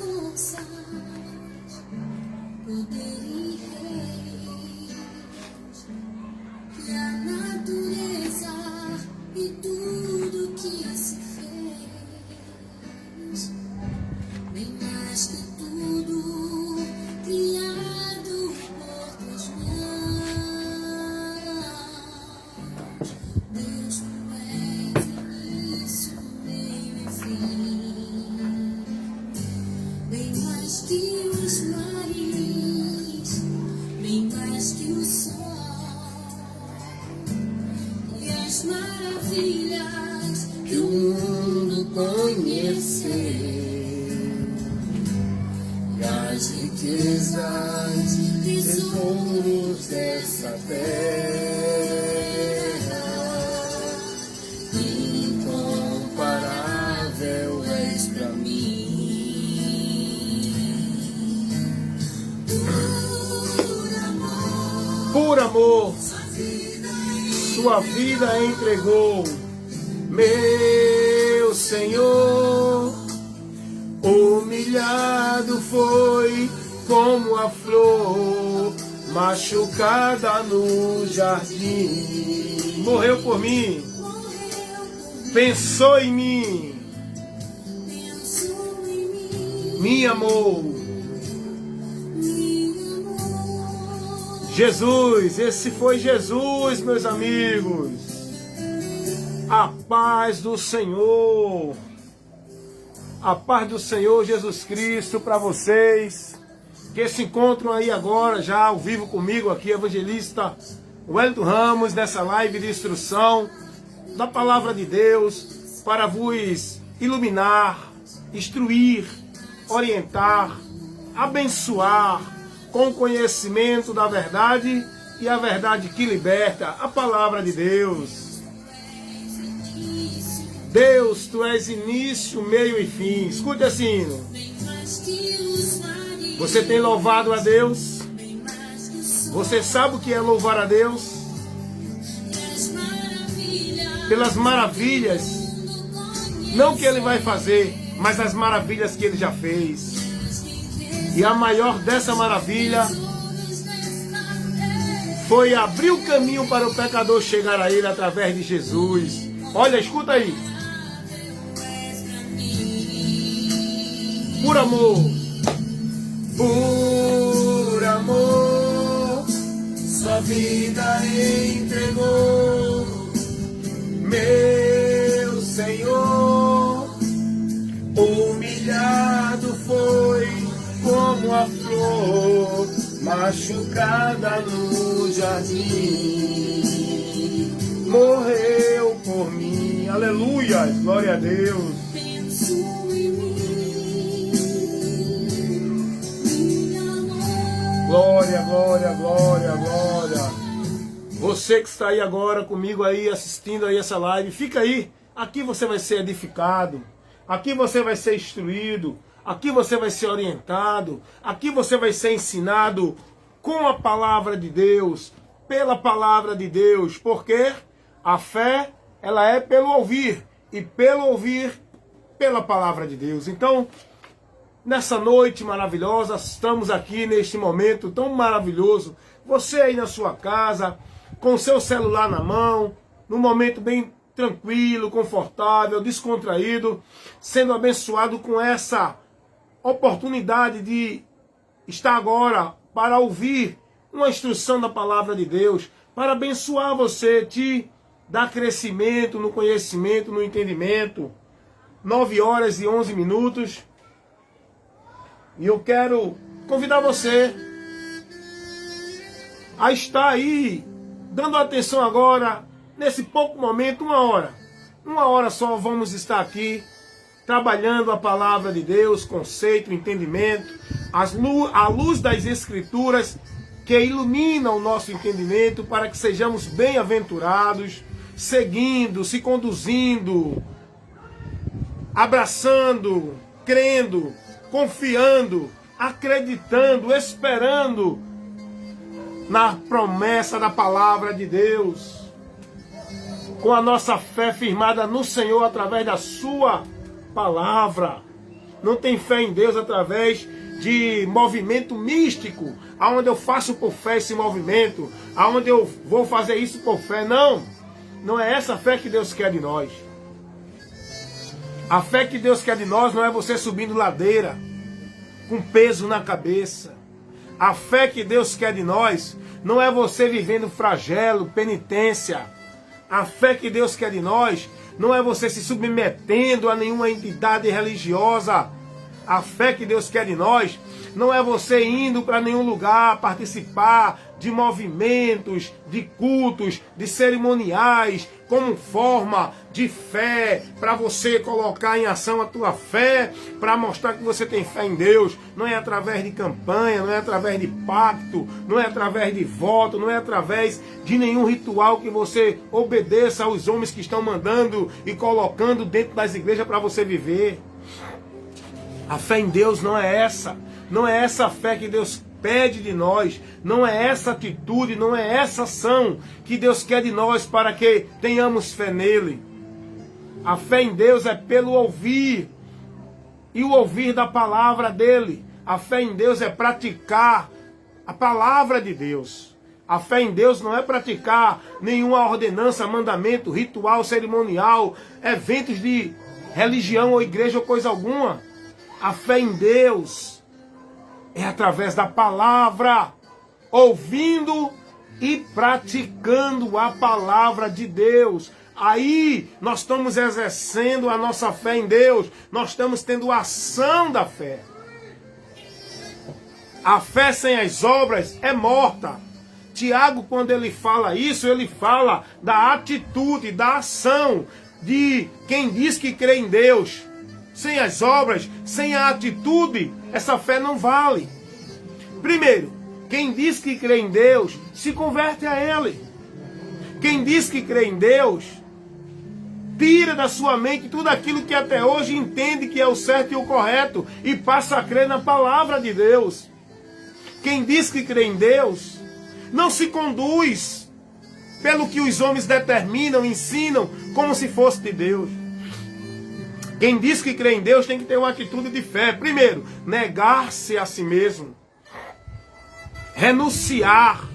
forças, poder e reis, que a natureza e tudo que se fez, bem mais que tudo criado por tuas mãos. Deus, tu és início, meio e fim, bem mais que os mares, bem mais que o sol e as maravilhas que o mundo conheceu, e as riquezas, tesouros dessa terra. Incomparável és pra mim. Por amor, sua vida entregou, meu Senhor. Humilhado foi como a flor machucada no jardim. Morreu por mim, pensou em mim, me amou. Jesus, esse foi Jesus, meus amigos. A paz do Senhor. A paz do Senhor Jesus Cristo para vocês que se encontram aí agora já ao vivo comigo aqui, evangelista Wellington Ramos, nessa live de instrução da palavra de Deus para vos iluminar, instruir, orientar, abençoar com o conhecimento da verdade e a verdade que liberta, a palavra de Deus. Deus, tu és início, meio e fim. Escute esse hino. Você tem louvado a Deus? Você sabe o que é louvar a Deus? Pelas maravilhas, não que Ele vai fazer, mas as maravilhas que Ele já fez. E a maior dessa maravilha foi abrir o caminho para o pecador chegar a Ele através de Jesus. Olha, escuta aí. Por amor, sua vida entregou, meu Senhor. Humilhado foi como a flor machucada no jardim. Morreu por mim, aleluia, glória a Deus. Glória, glória, glória, glória. Você que está aí agora comigo aí, assistindo aí essa live, fica aí. Aqui você vai ser edificado. Aqui você vai ser instruído. Aqui você vai ser orientado. Aqui você vai ser ensinado com a palavra de Deus, pela palavra de Deus. Porque a fé, ela é pelo ouvir. E pelo ouvir, pela palavra de Deus. Então, nessa noite maravilhosa, estamos aqui neste momento tão maravilhoso. Você aí na sua casa, com o seu celular na mão, num momento bem tranquilo, confortável, descontraído, sendo abençoado com essa oportunidade de estar agora para ouvir uma instrução da palavra de Deus, para abençoar você, te dar crescimento no conhecimento, no entendimento. 9h11. E eu quero convidar você a estar aí, dando atenção agora, nesse pouco momento, 1 hora. 1 hora só vamos estar aqui, trabalhando a palavra de Deus, conceito, entendimento, a luz das Escrituras, que ilumina o nosso entendimento, para que sejamos bem-aventurados, seguindo, se conduzindo, abraçando, crendo, confiando, acreditando, esperando na promessa da palavra de Deus, com a nossa fé firmada no Senhor através da sua palavra. não tem fé em Deus através de movimento místico, aonde eu faço por fé esse movimento, aonde eu vou fazer isso por fé. Não, não é essa fé que Deus quer de nós. A fé que Deus quer de nós não é você subindo ladeira, com peso na cabeça. A fé que Deus quer de nós não é você vivendo flagelo, penitência. A fé que Deus quer de nós não é você se submetendo a nenhuma entidade religiosa. A fé que Deus quer de nós não é você indo para nenhum lugar participar de movimentos, de cultos, de cerimoniais, como forma de fé, para você colocar em ação a tua fé, para mostrar que você tem fé em Deus. Não é através de campanha, não é através de pacto, não é através de voto, não é através de nenhum ritual que você obedeça aos homens que estão mandando e colocando dentro das igrejas para você viver. A fé em Deus não é essa. Não é essa fé que Deus pede de nós. Não é essa atitude, não é essa ação que Deus quer de nós para que tenhamos fé nele. A fé em Deus é pelo ouvir. E o ouvir da palavra dele. A fé em Deus é praticar a palavra de Deus. A fé em Deus não é praticar nenhuma ordenança, mandamento, ritual, cerimonial, eventos de religião ou igreja ou coisa alguma. A fé em Deus é através da palavra, ouvindo e praticando a palavra de Deus. Aí nós estamos exercendo a nossa fé em Deus, nós estamos tendo a ação da fé. A fé sem as obras é morta. Tiago, quando ele fala isso, ele fala da atitude, da ação de quem diz que crê em Deus. Sem as obras, sem a atitude, essa fé não vale. Primeiro, quem diz que crê em Deus, se converte a Ele. Quem diz que crê em Deus, tira da sua mente tudo aquilo que até hoje entende que é o certo e o correto e passa a crer na palavra de Deus. Quem diz que crê em Deus, não se conduz pelo que os homens determinam, ensinam, como se fosse de Deus. Quem diz que crê em Deus tem que ter uma atitude de fé. Primeiro, negar-se a si mesmo. Renunciar.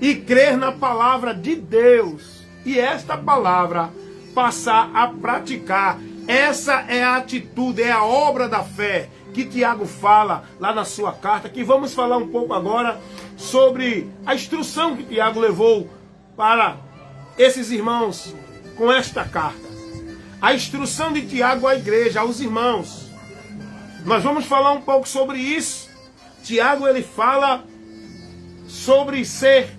E crer na palavra de Deus. E esta palavra passar a praticar. Essa é a atitude, é a obra da fé que Tiago fala lá na sua carta. Que vamos falar um pouco agora sobre a instrução que Tiago levou para esses irmãos com esta carta. A instrução de Tiago à igreja, aos irmãos. Nós vamos falar um pouco sobre isso. Tiago, ele fala sobre ser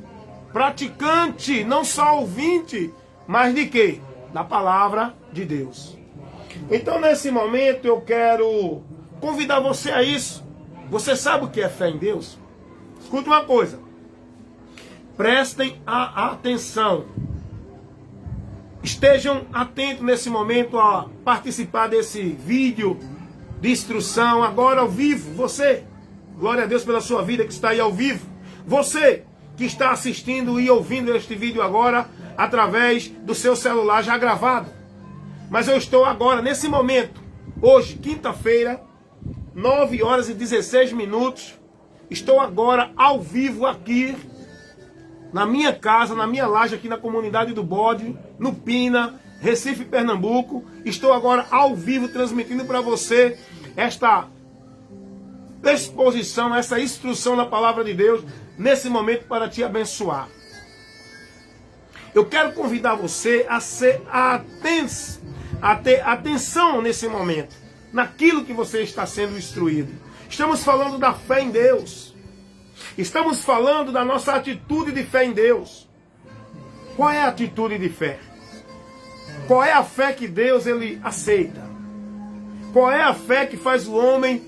praticante, não só ouvinte, mas de quê? Da palavra de Deus. Então, nesse momento, eu quero convidar você a isso. Você sabe o que é fé em Deus? Escuta uma coisa. Prestem atenção. Estejam atentos nesse momento a participar desse vídeo de instrução, agora ao vivo. Você, glória a Deus pela sua vida que está aí ao vivo. Você que está assistindo e ouvindo este vídeo agora através do seu celular já gravado. Mas eu estou agora, nesse momento, hoje, quinta-feira, 9 horas e 16 minutos. Estou agora ao vivo aqui, na minha casa, na minha laje aqui na comunidade do Bode, no Pina, Recife, Pernambuco. Estou agora ao vivo transmitindo para você esta exposição, essa instrução da palavra de Deus, nesse momento para te abençoar. Eu quero convidar você a ter atenção nesse momento, naquilo que você está sendo instruído. Estamos falando da fé em Deus. Estamos falando da nossa atitude de fé em Deus. Qual é a atitude de fé? Qual é a fé que Deus ele aceita? Qual é a fé que faz o homem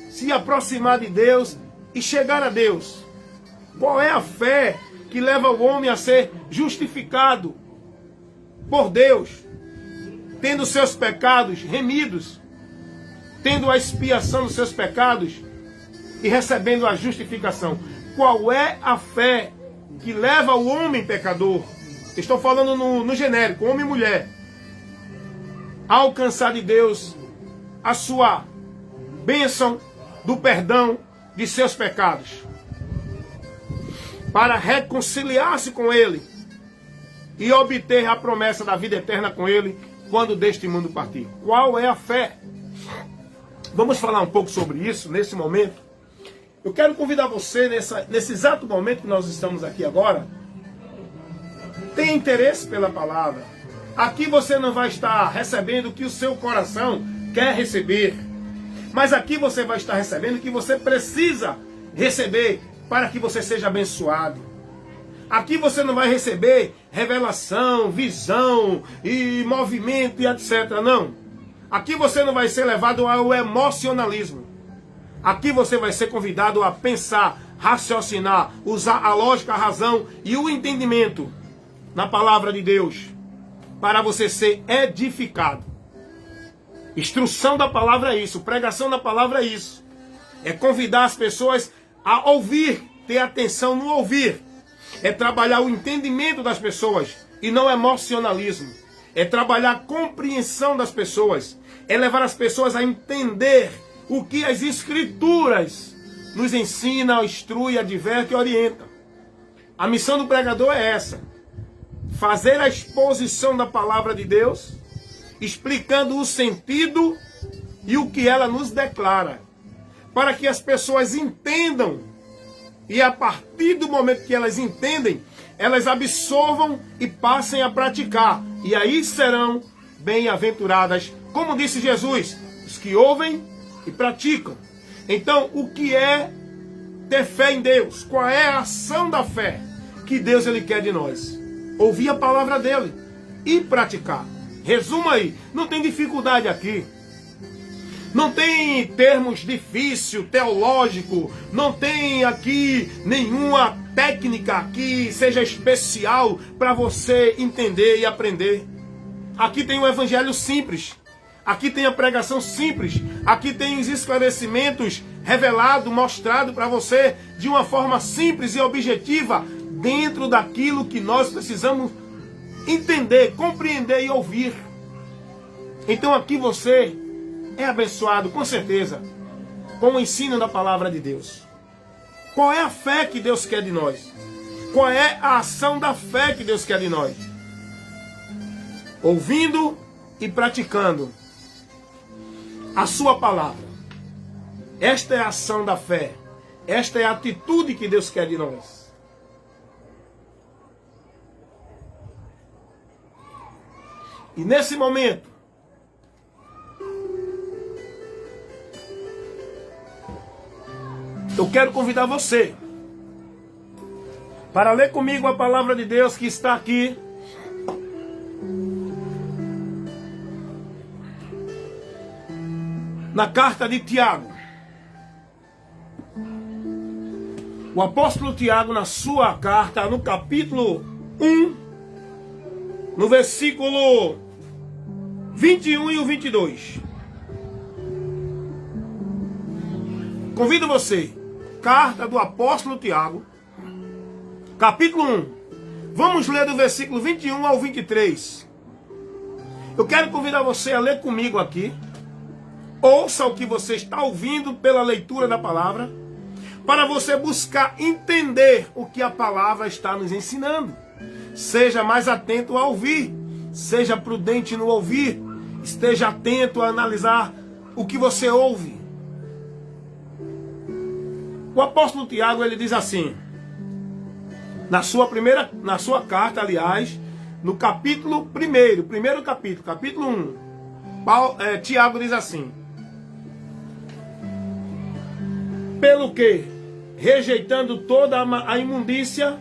se aproximar de Deus e chegar a Deus? Qual é a fé que leva o homem a ser justificado por Deus, tendo seus pecados remidos, tendo a expiação dos seus pecados e recebendo a justificação? Qual é a fé que leva o homem pecador, estou falando no genérico, homem e mulher, a alcançar de Deus a sua bênção do perdão de seus pecados, para reconciliar-se com Ele e obter a promessa da vida eterna com Ele quando deste mundo partir. Qual é a fé? Vamos falar um pouco sobre isso nesse momento. Eu quero convidar você, nesse exato momento que nós estamos aqui agora, tenha interesse pela palavra. Aqui você não vai estar recebendo o que o seu coração quer receber, mas aqui você vai estar recebendo o que você precisa receber para que você seja abençoado. Aqui você não vai receber revelação, visão e movimento e etc. Não. Aqui você não vai ser levado ao emocionalismo. Aqui você vai ser convidado a pensar, raciocinar, usar a lógica, a razão e o entendimento na palavra de Deus para você ser edificado. Instrução da palavra é isso, pregação da palavra é isso. É convidar as pessoas a ouvir, ter atenção no ouvir. É trabalhar o entendimento das pessoas e não emocionalismo. É trabalhar a compreensão das pessoas. É levar as pessoas a entender o que as Escrituras nos ensina, instrui, adverte e orienta. A missão do pregador é essa: fazer a exposição da palavra de Deus, explicando o sentido e o que ela nos declara, para que as pessoas entendam, e a partir do momento que elas entendem, elas absorvam e passem a praticar, e aí serão bem-aventuradas, como disse Jesus, os que ouvem e praticam. Então, o que é ter fé em Deus? Qual é a ação da fé que Deus ele quer de nós? Ouvir a palavra dele e praticar. Resuma aí, não tem dificuldade aqui. Não tem termos difíceis, teológico, não tem aqui nenhuma técnica que seja especial para você entender e aprender. Aqui tem um evangelho simples, aqui tem a pregação simples, aqui tem os esclarecimentos revelados, mostrados para você de uma forma simples e objetiva, dentro daquilo que nós precisamos entender, compreender e ouvir. Então aqui você é abençoado, com certeza, com o ensino da palavra de Deus. Qual é a fé que Deus quer de nós? Qual é a ação da fé que Deus quer de nós? Ouvindo e praticando a sua palavra. Esta é a ação da fé. Esta é a atitude que Deus quer de nós. E nesse momento, eu quero convidar você para ler comigo a palavra de Deus que está aqui na carta de Tiago. O apóstolo Tiago, na sua carta, no capítulo 1, no versículo 21 e o 22. Convido você, carta do apóstolo Tiago, capítulo 1. Vamos ler do versículo 21 ao 23. Eu quero convidar você a ler comigo aqui. Ouça o que você está ouvindo pela leitura da palavra, para você buscar entender o que a palavra está nos ensinando. Seja mais atento a ouvir, seja prudente no ouvir, esteja atento a analisar o que você ouve. O apóstolo Tiago, ele diz assim, na sua carta, aliás, no capítulo 1, primeiro capítulo, capítulo 1, Tiago diz assim: pelo que, rejeitando toda a imundícia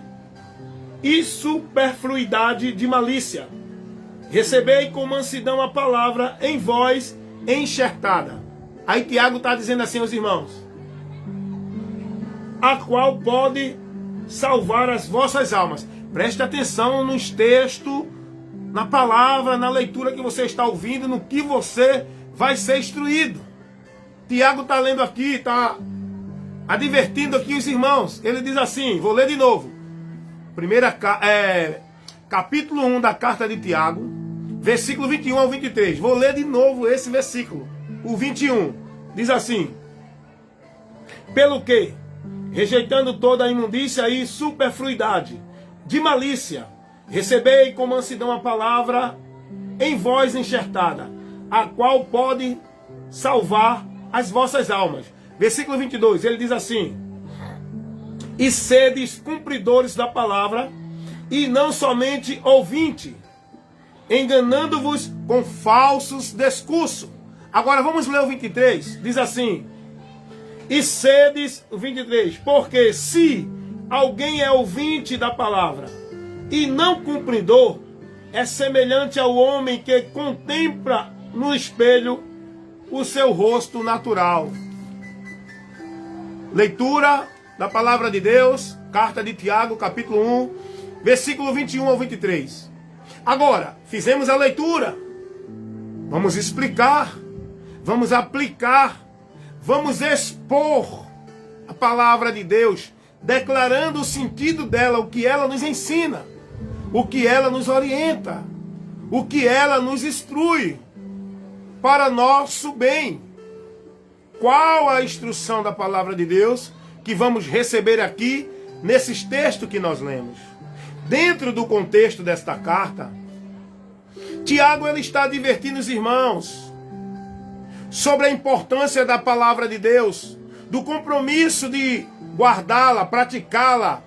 e superfluidade de malícia, recebei com mansidão a palavra em vós enxertada. Aí Tiago está dizendo assim aos irmãos: a qual pode salvar as vossas almas. Preste atenção nos textos, na palavra, na leitura que você está ouvindo, no que você vai ser instruído. Tiago está lendo aqui, está advertindo aqui os irmãos. Ele diz assim, vou ler de novo. Capítulo 1 da carta de Tiago, versículo 21 ao 23. Vou ler de novo esse versículo, o 21. Diz assim: pelo que, rejeitando toda a imundícia e superfluidade de malícia, recebei com mansidão a palavra em vós enxertada, a qual pode salvar as vossas almas. Versículo 22, ele diz assim: e sedes cumpridores da palavra, e não somente ouvinte, enganando-vos com falsos discursos. Agora vamos ler o 23, diz assim: e sedes, o 23, porque se alguém é ouvinte da palavra e não cumpridor, é semelhante ao homem que contempla no espelho o seu rosto natural. Leitura da palavra de Deus, carta de Tiago, capítulo 1, versículo 21 ao 23. Agora, fizemos a leitura. Vamos explicar, vamos aplicar, vamos expor a palavra de Deus, declarando o sentido dela, o que ela nos ensina, o que ela nos orienta, o que ela nos instrui para nosso bem. Qual a instrução da palavra de Deus que vamos receber aqui nesses textos que nós lemos? Dentro do contexto desta carta, Tiago ele está advertindo os irmãos sobre a importância da palavra de Deus, do compromisso de guardá-la, praticá-la,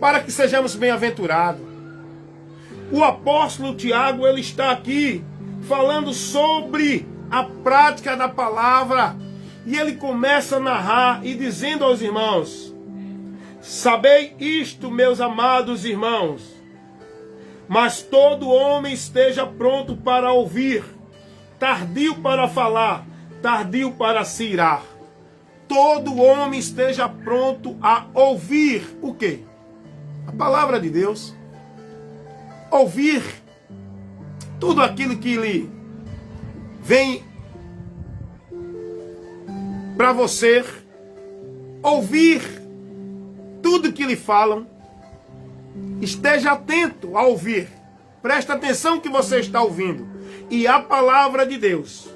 para que sejamos bem-aventurados. O apóstolo Tiago ele está aqui falando sobre a prática da palavra, e ele começa a narrar e dizendo aos irmãos: sabei isto, meus amados irmãos, mas todo homem esteja pronto para ouvir, tardio para falar, tardio para se irar. Todo homem esteja pronto a ouvir o quê? A palavra de Deus. Ouvir tudo aquilo que lhe vem para você, ouvir tudo que lhe falam. Esteja atento a ouvir. Presta atenção que você está ouvindo. E a palavra de Deus,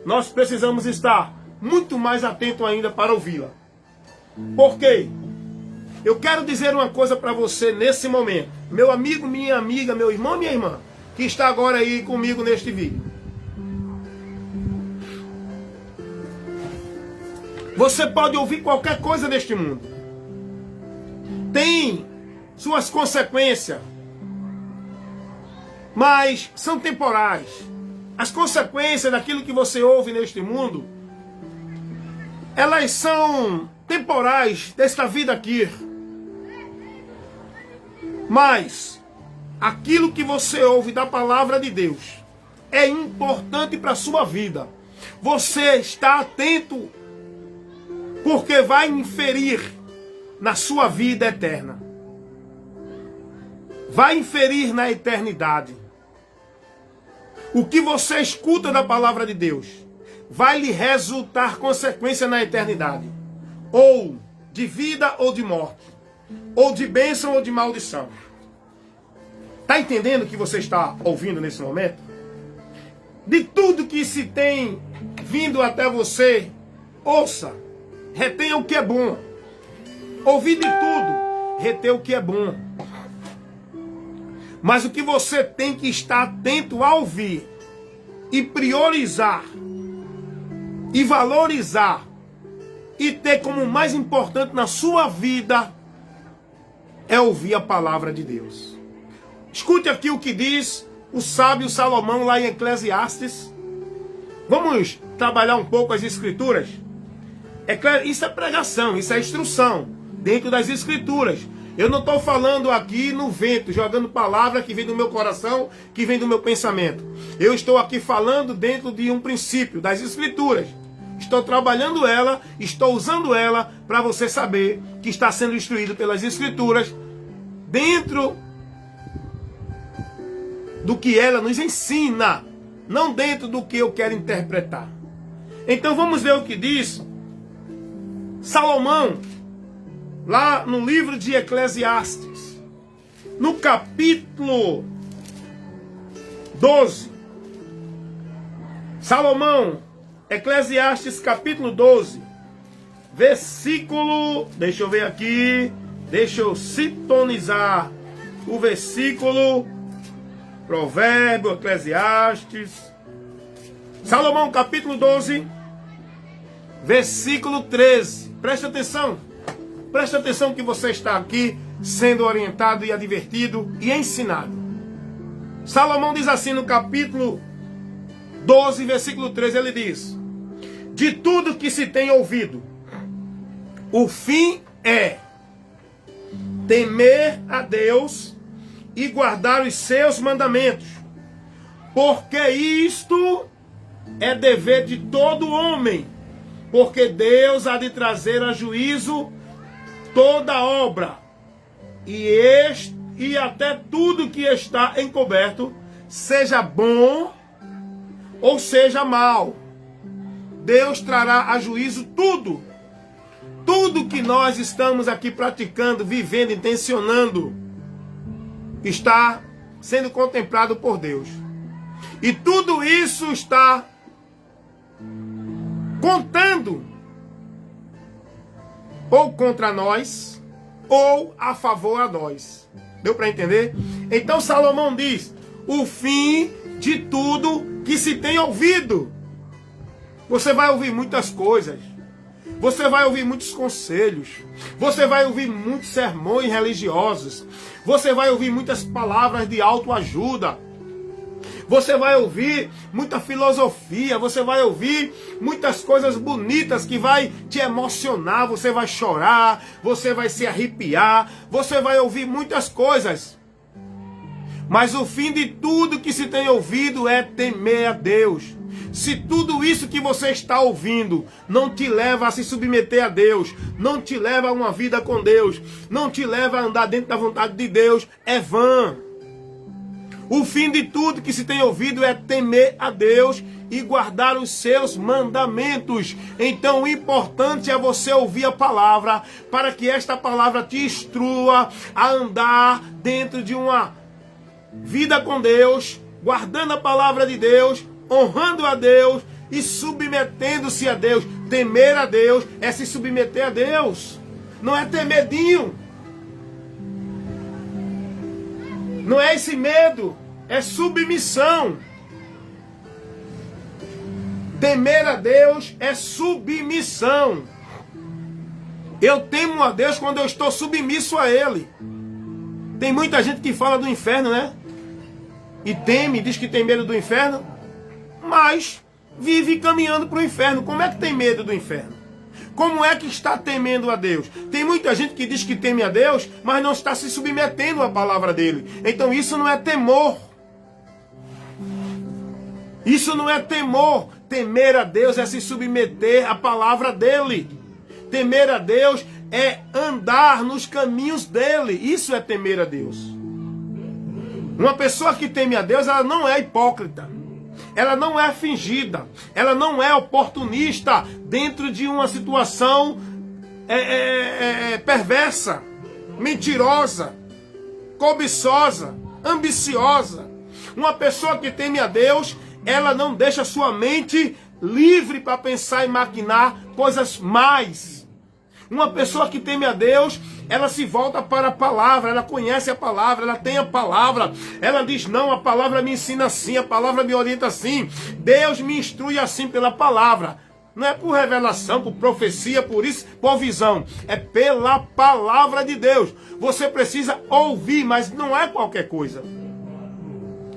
nós precisamos estar muito mais atento ainda para ouvi-la. Por quê? Eu quero dizer uma coisa para você nesse momento. Meu amigo, minha amiga, meu irmão, minha irmã, que está agora aí comigo neste vídeo. Você pode ouvir qualquer coisa neste mundo. Tem suas consequências, mas são temporais. As consequências daquilo que você ouve neste mundo, elas são temporais desta vida aqui. Mas aquilo que você ouve da palavra de Deus é importante para a sua vida. Você está atento, porque vai inferir na sua vida eterna. Vai inferir na eternidade. O que você escuta da palavra de Deus vai lhe resultar consequência na eternidade. Ou de vida ou de morte. Ou de bênção ou de maldição. Está entendendo o que você está ouvindo nesse momento? De tudo que se tem vindo até você, ouça. Retenha o que é bom. Ouvir de tudo, reter o que é bom. Mas o que você tem que estar atento a ouvir e priorizar e valorizar e ter como mais importante na sua vida é ouvir a palavra de Deus. Escute aqui o que diz o sábio Salomão lá em Eclesiastes. Vamos trabalhar um pouco as escrituras. Isso é pregação, isso é instrução dentro das escrituras. Eu não estou falando aqui no vento, jogando palavra que vem do meu coração, que vem do meu pensamento. Eu estou aqui falando dentro de um princípio das escrituras. Estou trabalhando ela, estou usando ela para você saber que está sendo instruído pelas escrituras dentro do que ela nos ensina, não dentro do que eu quero interpretar. Então vamos ver o que diz Salomão, lá no livro de Eclesiastes, no capítulo 12. Salomão Eclesiastes capítulo 12, versículo, deixa eu ver aqui, deixa eu sintonizar o versículo, Provérbio, Eclesiastes, Salomão capítulo 12, versículo 13, presta atenção que você está aqui sendo orientado e advertido e ensinado. Salomão diz assim no capítulo 12, versículo 13, ele diz: de tudo que se tem ouvido, o fim é temer a Deus e guardar os seus mandamentos, porque isto é dever de todo homem, porque Deus há de trazer a juízo toda obra, e até tudo que está encoberto, seja bom ou seja mal. Deus trará a juízo tudo. Tudo que nós estamos aqui praticando, vivendo, intencionando, está sendo contemplado por Deus. E tudo isso está contando ou contra nós, ou a favor a nós. Deu para entender? Então Salomão diz: o fim de tudo que se tem ouvido. Você vai ouvir muitas coisas. Você vai ouvir muitos conselhos. Você vai ouvir muitos sermões religiosos. Você vai ouvir muitas palavras de autoajuda. Você vai ouvir muita filosofia, você vai ouvir muitas coisas bonitas que vai te emocionar, você vai chorar, você vai se arrepiar, você vai ouvir muitas coisas. Mas o fim de tudo que se tem ouvido é temer a Deus. Se tudo isso que você está ouvindo não te leva a se submeter a Deus, não te leva a uma vida com Deus, não te leva a andar dentro da vontade de Deus, é vã. O fim de tudo que se tem ouvido é temer a Deus e guardar os seus mandamentos. Então o importante é você ouvir a palavra, para que esta palavra te instrua a andar dentro de uma vida com Deus, guardando a palavra de Deus, honrando a Deus e submetendo-se a Deus. Temer a Deus é se submeter a Deus. Não é ter medinho. Não é esse medo, é submissão. Temer a Deus é submissão. Eu temo a Deus quando eu estou submisso a Ele. Tem muita gente que fala do inferno, né? E teme, diz que tem medo do inferno, mas vive caminhando para o inferno. Como é que tem medo do inferno? Como é que está temendo a Deus? Tem muita gente que diz que teme a Deus, mas não está se submetendo à palavra dele. Então isso não é temor. Isso não é temor. Temer a Deus é se submeter à palavra dele. Temer a Deus é andar nos caminhos dele. Isso é temer a Deus. Uma pessoa que teme a Deus, ela não é hipócrita. Ela não é fingida, ela não é oportunista dentro de uma situação perversa, mentirosa, cobiçosa, ambiciosa. Uma pessoa que teme a Deus, ela não deixa sua mente livre para pensar e maquinar coisas más. Uma pessoa que teme a Deus, ela se volta para a palavra, ela conhece a palavra, ela tem a palavra, ela diz: não, a palavra me ensina assim, a palavra me orienta assim, Deus me instrui assim pela palavra. Não é por revelação, por profecia, por isso, por visão, é pela palavra de Deus. Você precisa ouvir, mas não é qualquer coisa,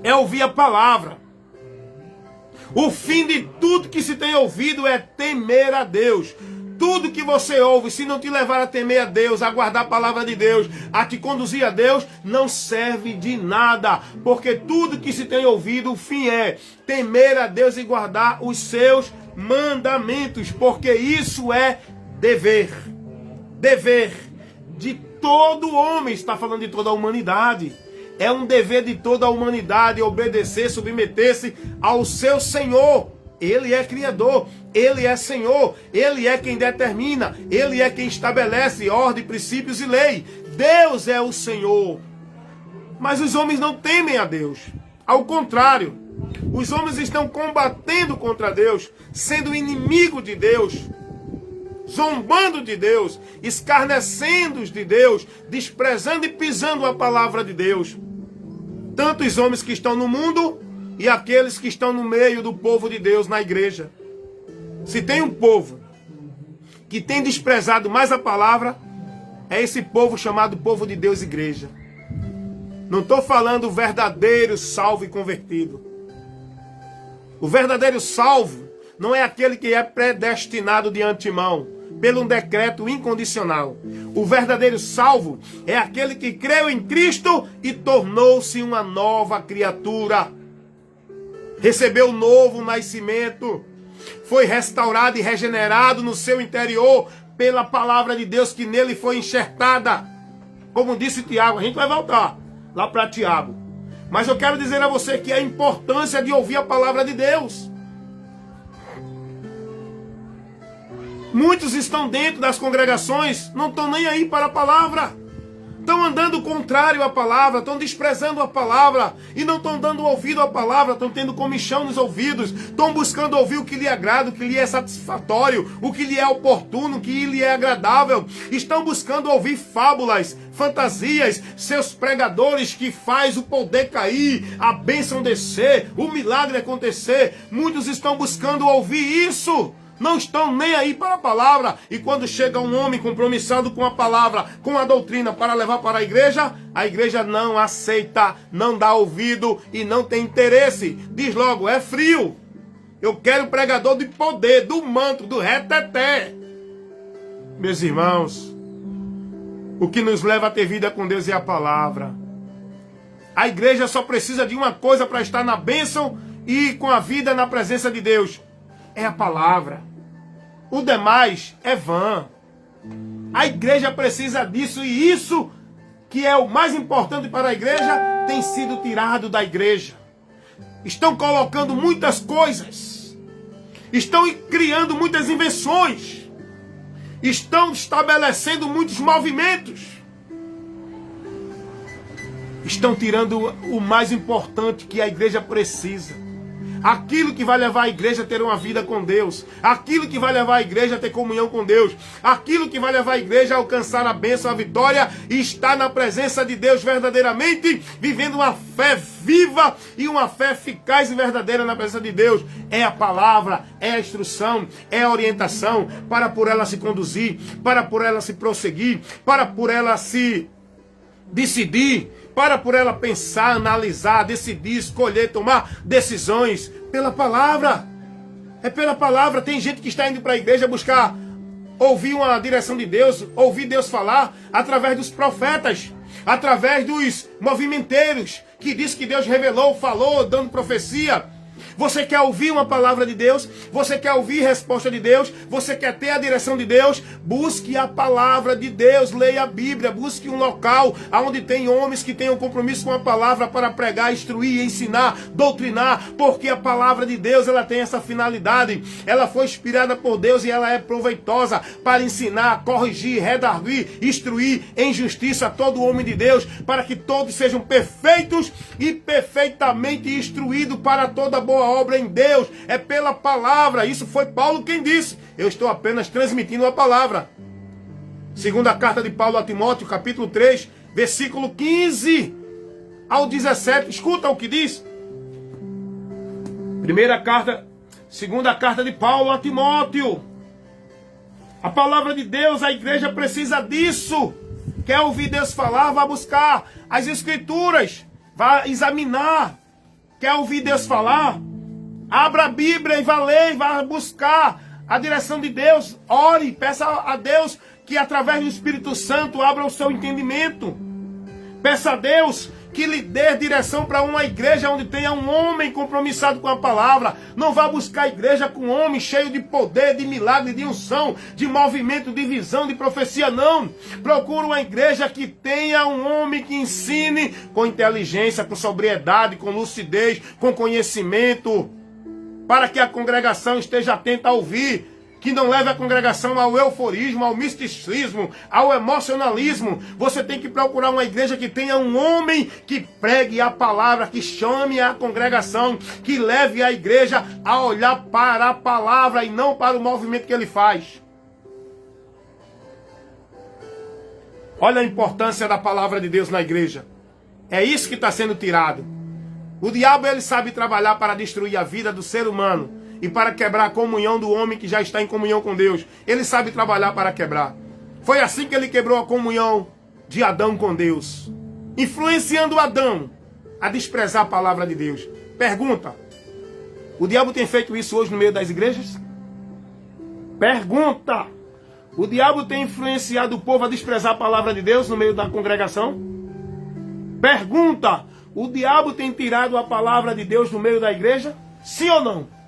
é ouvir a palavra. O fim de tudo que se tem ouvido é temer a Deus. Tudo que você ouve, se não te levar a temer a Deus, a guardar a palavra de Deus, a te conduzir a Deus, não serve de nada. Porque tudo que se tem ouvido, o fim é temer a Deus e guardar os seus mandamentos. Porque isso é dever. Dever de todo homem, está falando de toda a humanidade. É um dever de toda a humanidade obedecer, submeter-se ao seu Senhor. Ele é Criador, Ele é Senhor, Ele é quem determina, Ele é quem estabelece ordem, princípios e lei. Deus é o Senhor. Mas os homens não temem a Deus. Ao contrário, Os homens estão combatendo contra Deus, sendo inimigo de Deus, zombando de Deus, escarnecendo de Deus, desprezando e pisando a palavra de Deus. Tanto os homens que estão no mundo e aqueles que estão no meio do povo de Deus na igreja. Se tem um povo que tem desprezado mais a palavra, é esse povo chamado povo de Deus, igreja. Não estou falando o verdadeiro salvo e convertido. O verdadeiro salvo não é aquele que é predestinado de antemão, pelo um decreto incondicional. O verdadeiro salvo é aquele que creu em Cristo e tornou-se uma nova criatura. Recebeu um novo nascimento. Foi restaurado e regenerado no seu interior pela palavra de Deus que nele foi enxertada. Como disse Tiago, a gente vai voltar lá para Tiago. Mas eu quero dizer a você que a importância de ouvir a palavra de Deus. Muitos estão dentro das congregações, não estão nem aí para a palavra. Estão andando contrário à palavra, estão desprezando a palavra e não estão dando ouvido à palavra, estão tendo comichão nos ouvidos, estão buscando ouvir o que lhe agrada, o que lhe é satisfatório, o que lhe é oportuno, o que lhe é agradável. Estão buscando ouvir fábulas, fantasias, seus pregadores que faz o poder cair, a bênção descer, o milagre acontecer. Muitos estão buscando ouvir isso. Não estão nem aí para a palavra. E quando chega um homem compromissado com a palavra, com a doutrina para levar para a igreja não aceita, não dá ouvido e não tem interesse. Diz logo, é frio. Eu quero pregador de poder, do manto, do reteté. Meus irmãos, o que nos leva a ter vida com Deus é a palavra. A igreja só precisa de uma coisa para estar na bênção e com a vida na presença de Deus. É a palavra. O demais é vã. A igreja precisa disso e isso, que é o mais importante para a igreja, tem sido tirado da igreja. Estão colocando muitas coisas. Estão criando muitas invenções. Estão estabelecendo muitos movimentos. Estão tirando o mais importante que a igreja precisa. Aquilo que vai levar a igreja a ter uma vida com Deus. Aquilo que vai levar a igreja a ter comunhão com Deus. Aquilo que vai levar a igreja a alcançar a bênção, a vitória e estar na presença de Deus verdadeiramente, vivendo uma fé viva e uma fé eficaz e verdadeira na presença de Deus. É a palavra, é a instrução, é a orientação para por ela se conduzir, para por ela se prosseguir, para por ela se decidir, para por ela pensar, analisar, decidir, escolher, tomar decisões pela palavra. É pela palavra. Tem gente que está indo para a igreja buscar ouvir uma direção de Deus, ouvir Deus falar através dos profetas, através dos movimenteiros, que diz que Deus revelou, falou, dando profecia. Você quer ouvir uma palavra de Deus? Você quer ouvir resposta de Deus? Você quer ter a direção de Deus? Busque a palavra de Deus, leia a Bíblia, busque um local onde tem homens que tenham compromisso com a palavra para pregar, instruir, ensinar, doutrinar, porque a palavra de Deus ela tem essa finalidade. Ela foi inspirada por Deus e ela é proveitosa para ensinar, corrigir, redarguir, instruir em justiça todo homem de Deus, para que todos sejam perfeitos e perfeitamente instruídos para toda boa obra em Deus. É pela palavra. Isso foi Paulo quem disse. Eu estou apenas transmitindo a palavra. Segunda carta de Paulo a Timóteo, capítulo 3, versículo 15 ao 17. Escuta o que diz. Segunda carta de Paulo a Timóteo. A palavra de Deus, a igreja precisa disso. Quer ouvir Deus falar? Vá buscar as escrituras. Vá examinar. Quer ouvir Deus falar? Abra a Bíblia e vá ler, vá buscar a direção de Deus. Ore, peça a Deus que através do Espírito Santo abra o seu entendimento. Peça a Deus que lhe dê direção para uma igreja onde tenha um homem compromissado com a palavra. Não vá buscar a igreja com um homem cheio de poder, de milagre, de unção, de movimento, de visão, de profecia, não. Procura uma igreja que tenha um homem que ensine com inteligência, com sobriedade, com lucidez, com conhecimento, para que a congregação esteja atenta a ouvir. que não leve a congregação ao euforismo, ao misticismo, ao emocionalismo. Você tem que procurar uma igreja que tenha um homem que pregue a palavra, que chame a congregação, que leve a igreja a olhar para a palavra e não para o movimento que ele faz. Olha a importância da palavra de Deus na igreja. É isso que está sendo tirado. O diabo, ele sabe trabalhar para destruir a vida do ser humano e para quebrar a comunhão do homem que já está em comunhão com Deus. Ele sabe trabalhar para quebrar. Foi assim que ele quebrou a comunhão de Adão com Deus, influenciando Adão a desprezar a palavra de Deus. Pergunta: o diabo tem feito isso hoje no meio das igrejas? Pergunta: o diabo tem influenciado o povo a desprezar a palavra de Deus no meio da congregação? Pergunta: o diabo tem tirado a palavra de Deus no meio da igreja? Sim ou não?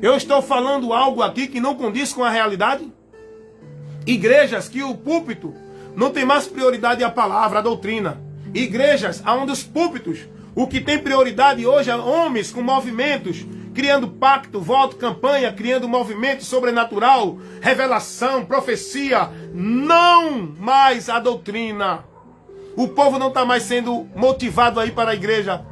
Eu estou falando algo aqui que não condiz com a realidade? Igrejas que o púlpito não tem mais prioridade a palavra, a doutrina. Igrejas onde os púlpitos, o que tem prioridade hoje é homens com movimentos, criando pacto, voto, campanha, criando movimento sobrenatural, revelação, profecia, não mais a doutrina. O povo não está mais sendo motivado a ir para a igreja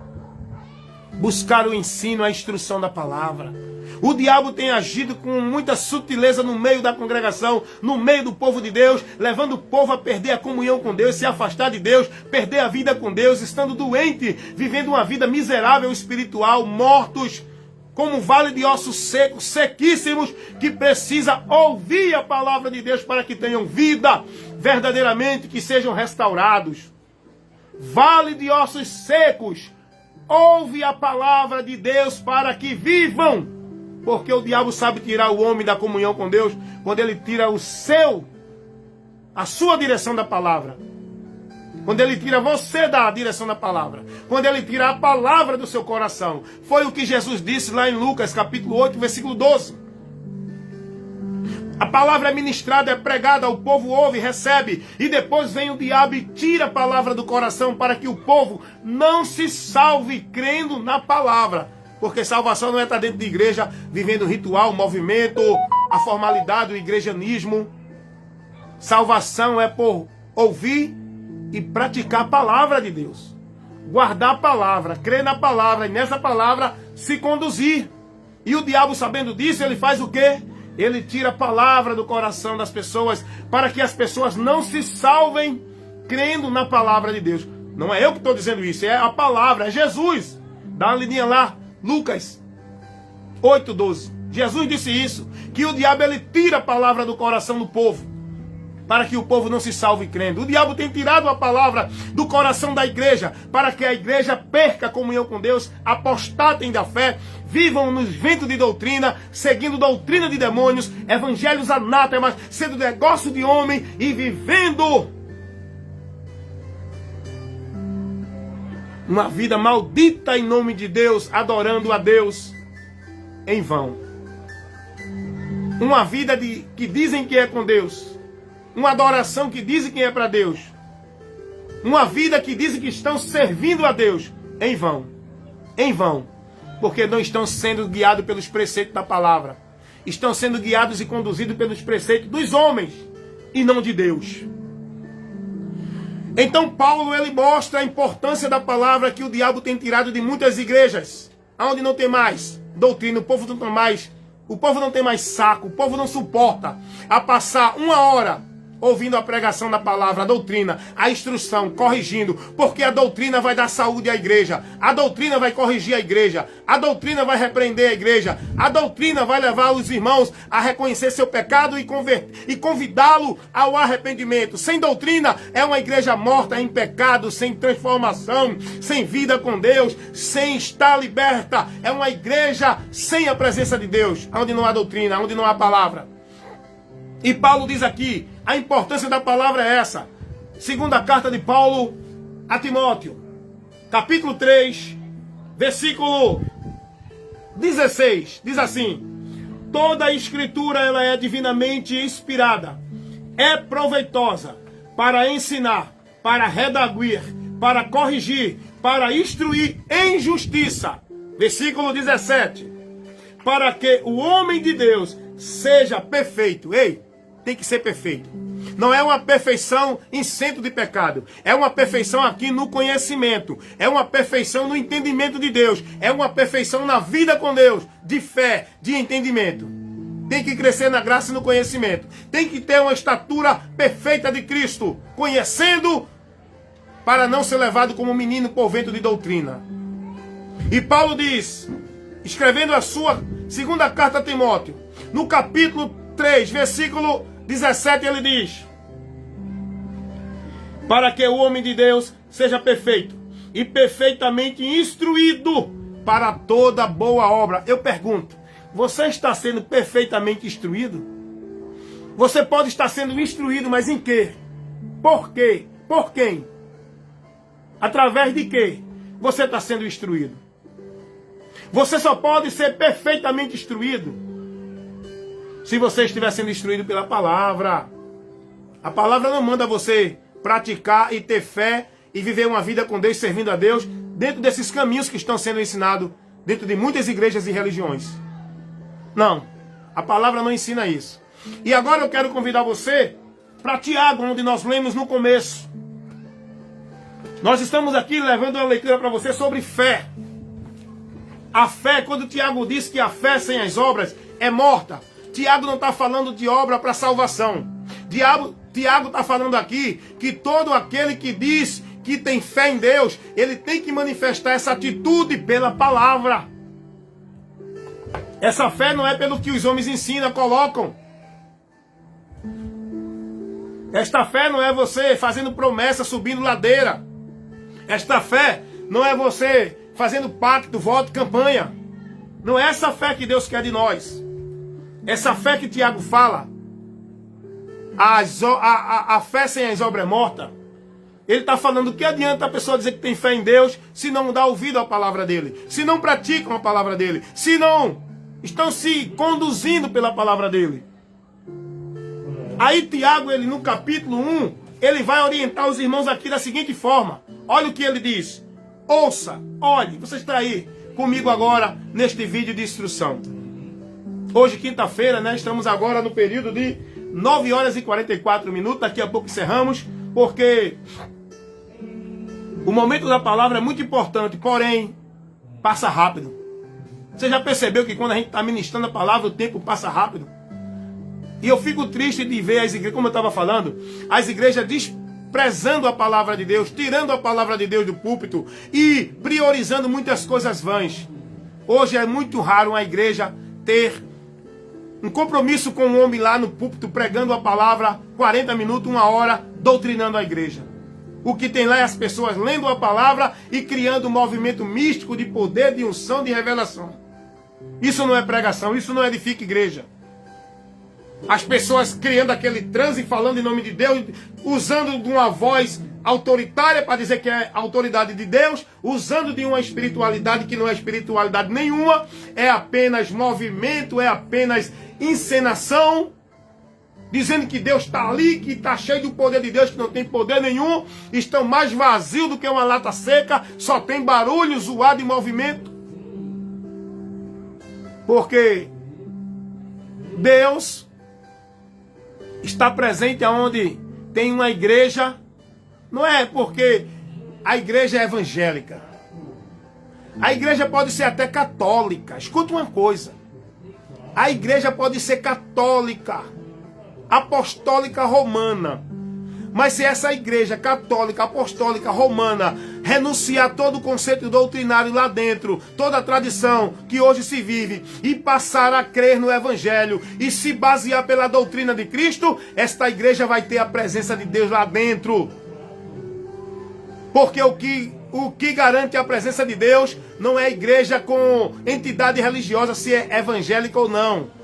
buscar o ensino, a instrução da palavra. O diabo tem agido com muita sutileza no meio da congregação, no meio do povo de Deus, levando o povo a perder a comunhão com Deus, se afastar de Deus, perder a vida com Deus, estando doente, vivendo uma vida miserável espiritual, mortos, como um vale de ossos secos, sequíssimos, que precisa ouvir a palavra de Deus para que tenham vida, verdadeiramente, que sejam restaurados. Vale de ossos secos, ouve a palavra de Deus para que vivam, porque o diabo sabe tirar o homem da comunhão com Deus quando ele tira a sua direção da palavra. Quando ele tira você da direção da palavra. Quando ele tira a palavra do seu coração. Foi o que Jesus disse lá em Lucas, capítulo 8, versículo 12. A palavra é ministrada, é pregada, o povo ouve, recebe. E depois vem o diabo e tira a palavra do coração para que o povo não se salve crendo na palavra. Porque salvação não é estar dentro de igreja, vivendo ritual, movimento, a formalidade, o igrejanismo. Salvação é por ouvir e praticar a palavra de Deus. Guardar a palavra, crer na palavra e nessa palavra se conduzir. E o diabo, sabendo disso, ele faz o quê? Ele tira a palavra do coração das pessoas para que as pessoas não se salvem crendo na palavra de Deus. Não é eu que estou dizendo isso, é a palavra, é Jesus. Dá uma lidinha lá, Lucas 8:12. Jesus disse isso, que o diabo ele tira a palavra do coração do povo para que o povo não se salve crendo. O diabo tem tirado a palavra do coração da igreja para que a igreja perca a comunhão com Deus, apostatem da fé, vivam nos ventos de doutrina, seguindo doutrina de demônios, evangelhos anátemas, sendo negócio de homem e vivendo uma vida maldita em nome de Deus, adorando a Deus em vão. Uma vida que dizem que é com Deus. Uma adoração que dizem que é para Deus. Uma vida que dizem que estão servindo a Deus em vão. Em vão. Porque não estão sendo guiados pelos preceitos da palavra. Estão sendo guiados e conduzidos pelos preceitos dos homens e não de Deus. Então Paulo ele mostra a importância da palavra que o diabo tem tirado de muitas igrejas, onde não tem mais doutrina, o povo não tem mais saco, o povo não suporta a passar uma hora ouvindo a pregação da palavra, a doutrina, a instrução, corrigindo, porque a doutrina vai dar saúde à igreja, a doutrina vai corrigir a igreja, a doutrina vai repreender a igreja, a doutrina vai levar os irmãos a reconhecer seu pecado e convidá-lo ao arrependimento. Sem doutrina é uma igreja morta em pecado, sem transformação, sem vida com Deus, sem estar liberta. É uma igreja sem a presença de Deus, onde não há doutrina, onde não há palavra. E Paulo diz aqui, a importância da palavra é essa. Segunda carta de Paulo a Timóteo, capítulo 3, versículo 16, diz assim: toda a escritura ela é divinamente inspirada, é proveitosa para ensinar, para redarguir, para corrigir, para instruir em justiça. Versículo 17, para que o homem de Deus seja perfeito. Ei, tem que ser perfeito. Não é uma perfeição isento de pecado. É uma perfeição aqui no conhecimento. É uma perfeição no entendimento de Deus. É uma perfeição na vida com Deus. De fé, de entendimento. Tem que crescer na graça e no conhecimento. Tem que ter uma estatura perfeita de Cristo. Conhecendo para não ser levado como menino por vento de doutrina. E Paulo diz, escrevendo a sua segunda carta a Timóteo, no capítulo 3, versículo 17, ele diz: para que o homem de Deus seja perfeito e perfeitamente instruído para toda boa obra. Eu pergunto, você está sendo perfeitamente instruído? Você pode estar sendo instruído, mas em quê? Por quê? Por quem? Através de quê você está sendo instruído? Você só pode ser perfeitamente instruído se você estiver sendo instruído pela palavra. A palavra não manda você praticar e ter fé e viver uma vida com Deus, servindo a Deus, dentro desses caminhos que estão sendo ensinados dentro de muitas igrejas e religiões. Não, a palavra não ensina isso. E agora eu quero convidar você para Tiago, onde nós lemos no começo. Nós estamos aqui levando uma leitura para você sobre fé. A fé, quando Tiago diz que a fé sem as obras é morta, Tiago não está falando de obra para salvação. Tiago está falando aqui que todo aquele que diz que tem fé em Deus, ele tem que manifestar essa atitude pela palavra. Essa fé não é pelo que os homens ensinam, colocam. Esta fé não é você fazendo promessa, subindo ladeira. Esta fé não é você fazendo pacto, voto, campanha. Não é essa fé que Deus quer de nós. Essa fé que Tiago fala, a fé sem as obras é morta. Ele está falando que adianta a pessoa dizer que tem fé em Deus se não dá ouvido à palavra dele, se não praticam a palavra dele, se não estão se conduzindo pela palavra dele. Aí Tiago, ele no capítulo 1, ele vai orientar os irmãos aqui da seguinte forma. Olha o que ele diz. Ouça, olhe, você está aí comigo agora neste vídeo de instrução. Hoje, quinta-feira, né? Estamos agora no período de 9 horas e 44 minutos. Daqui a pouco encerramos, porque o momento da palavra é muito importante, porém, passa rápido. Você já percebeu que quando a gente está ministrando a palavra, o tempo passa rápido? E eu fico triste de ver as igrejas, como eu estava falando, as igrejas desprezando a palavra de Deus, tirando a palavra de Deus do púlpito e priorizando muitas coisas vãs. Hoje é muito raro uma igreja ter um compromisso com um homem lá no púlpito, pregando a palavra 40 minutos, 1 hora, doutrinando a igreja. O que tem lá é as pessoas lendo a palavra e criando um movimento místico de poder, de unção, de revelação. Isso não é pregação, isso não edifica igreja. As pessoas criando aquele transe, falando em nome de Deus, usando de uma voz autoritária para dizer que é autoridade de Deus, usando de uma espiritualidade que não é espiritualidade nenhuma, é apenas movimento, é apenas encenação, dizendo que Deus está ali, que está cheio do poder de Deus, que não tem poder nenhum, estão mais vazios do que uma lata seca, só tem barulho, zoado e movimento. Porque Deus está presente aonde tem uma igreja. Não é porque a igreja é evangélica. A igreja pode ser até católica. Escuta uma coisa. A igreja pode ser católica, apostólica romana. Mas se essa igreja católica, apostólica, romana renunciar todo o conceito doutrinário lá dentro, toda a tradição que hoje se vive, e passar a crer no evangelho e se basear pela doutrina de Cristo, esta igreja vai ter a presença de Deus lá dentro. Porque o que garante a presença de Deus não é a igreja com entidade religiosa, se é evangélica ou não.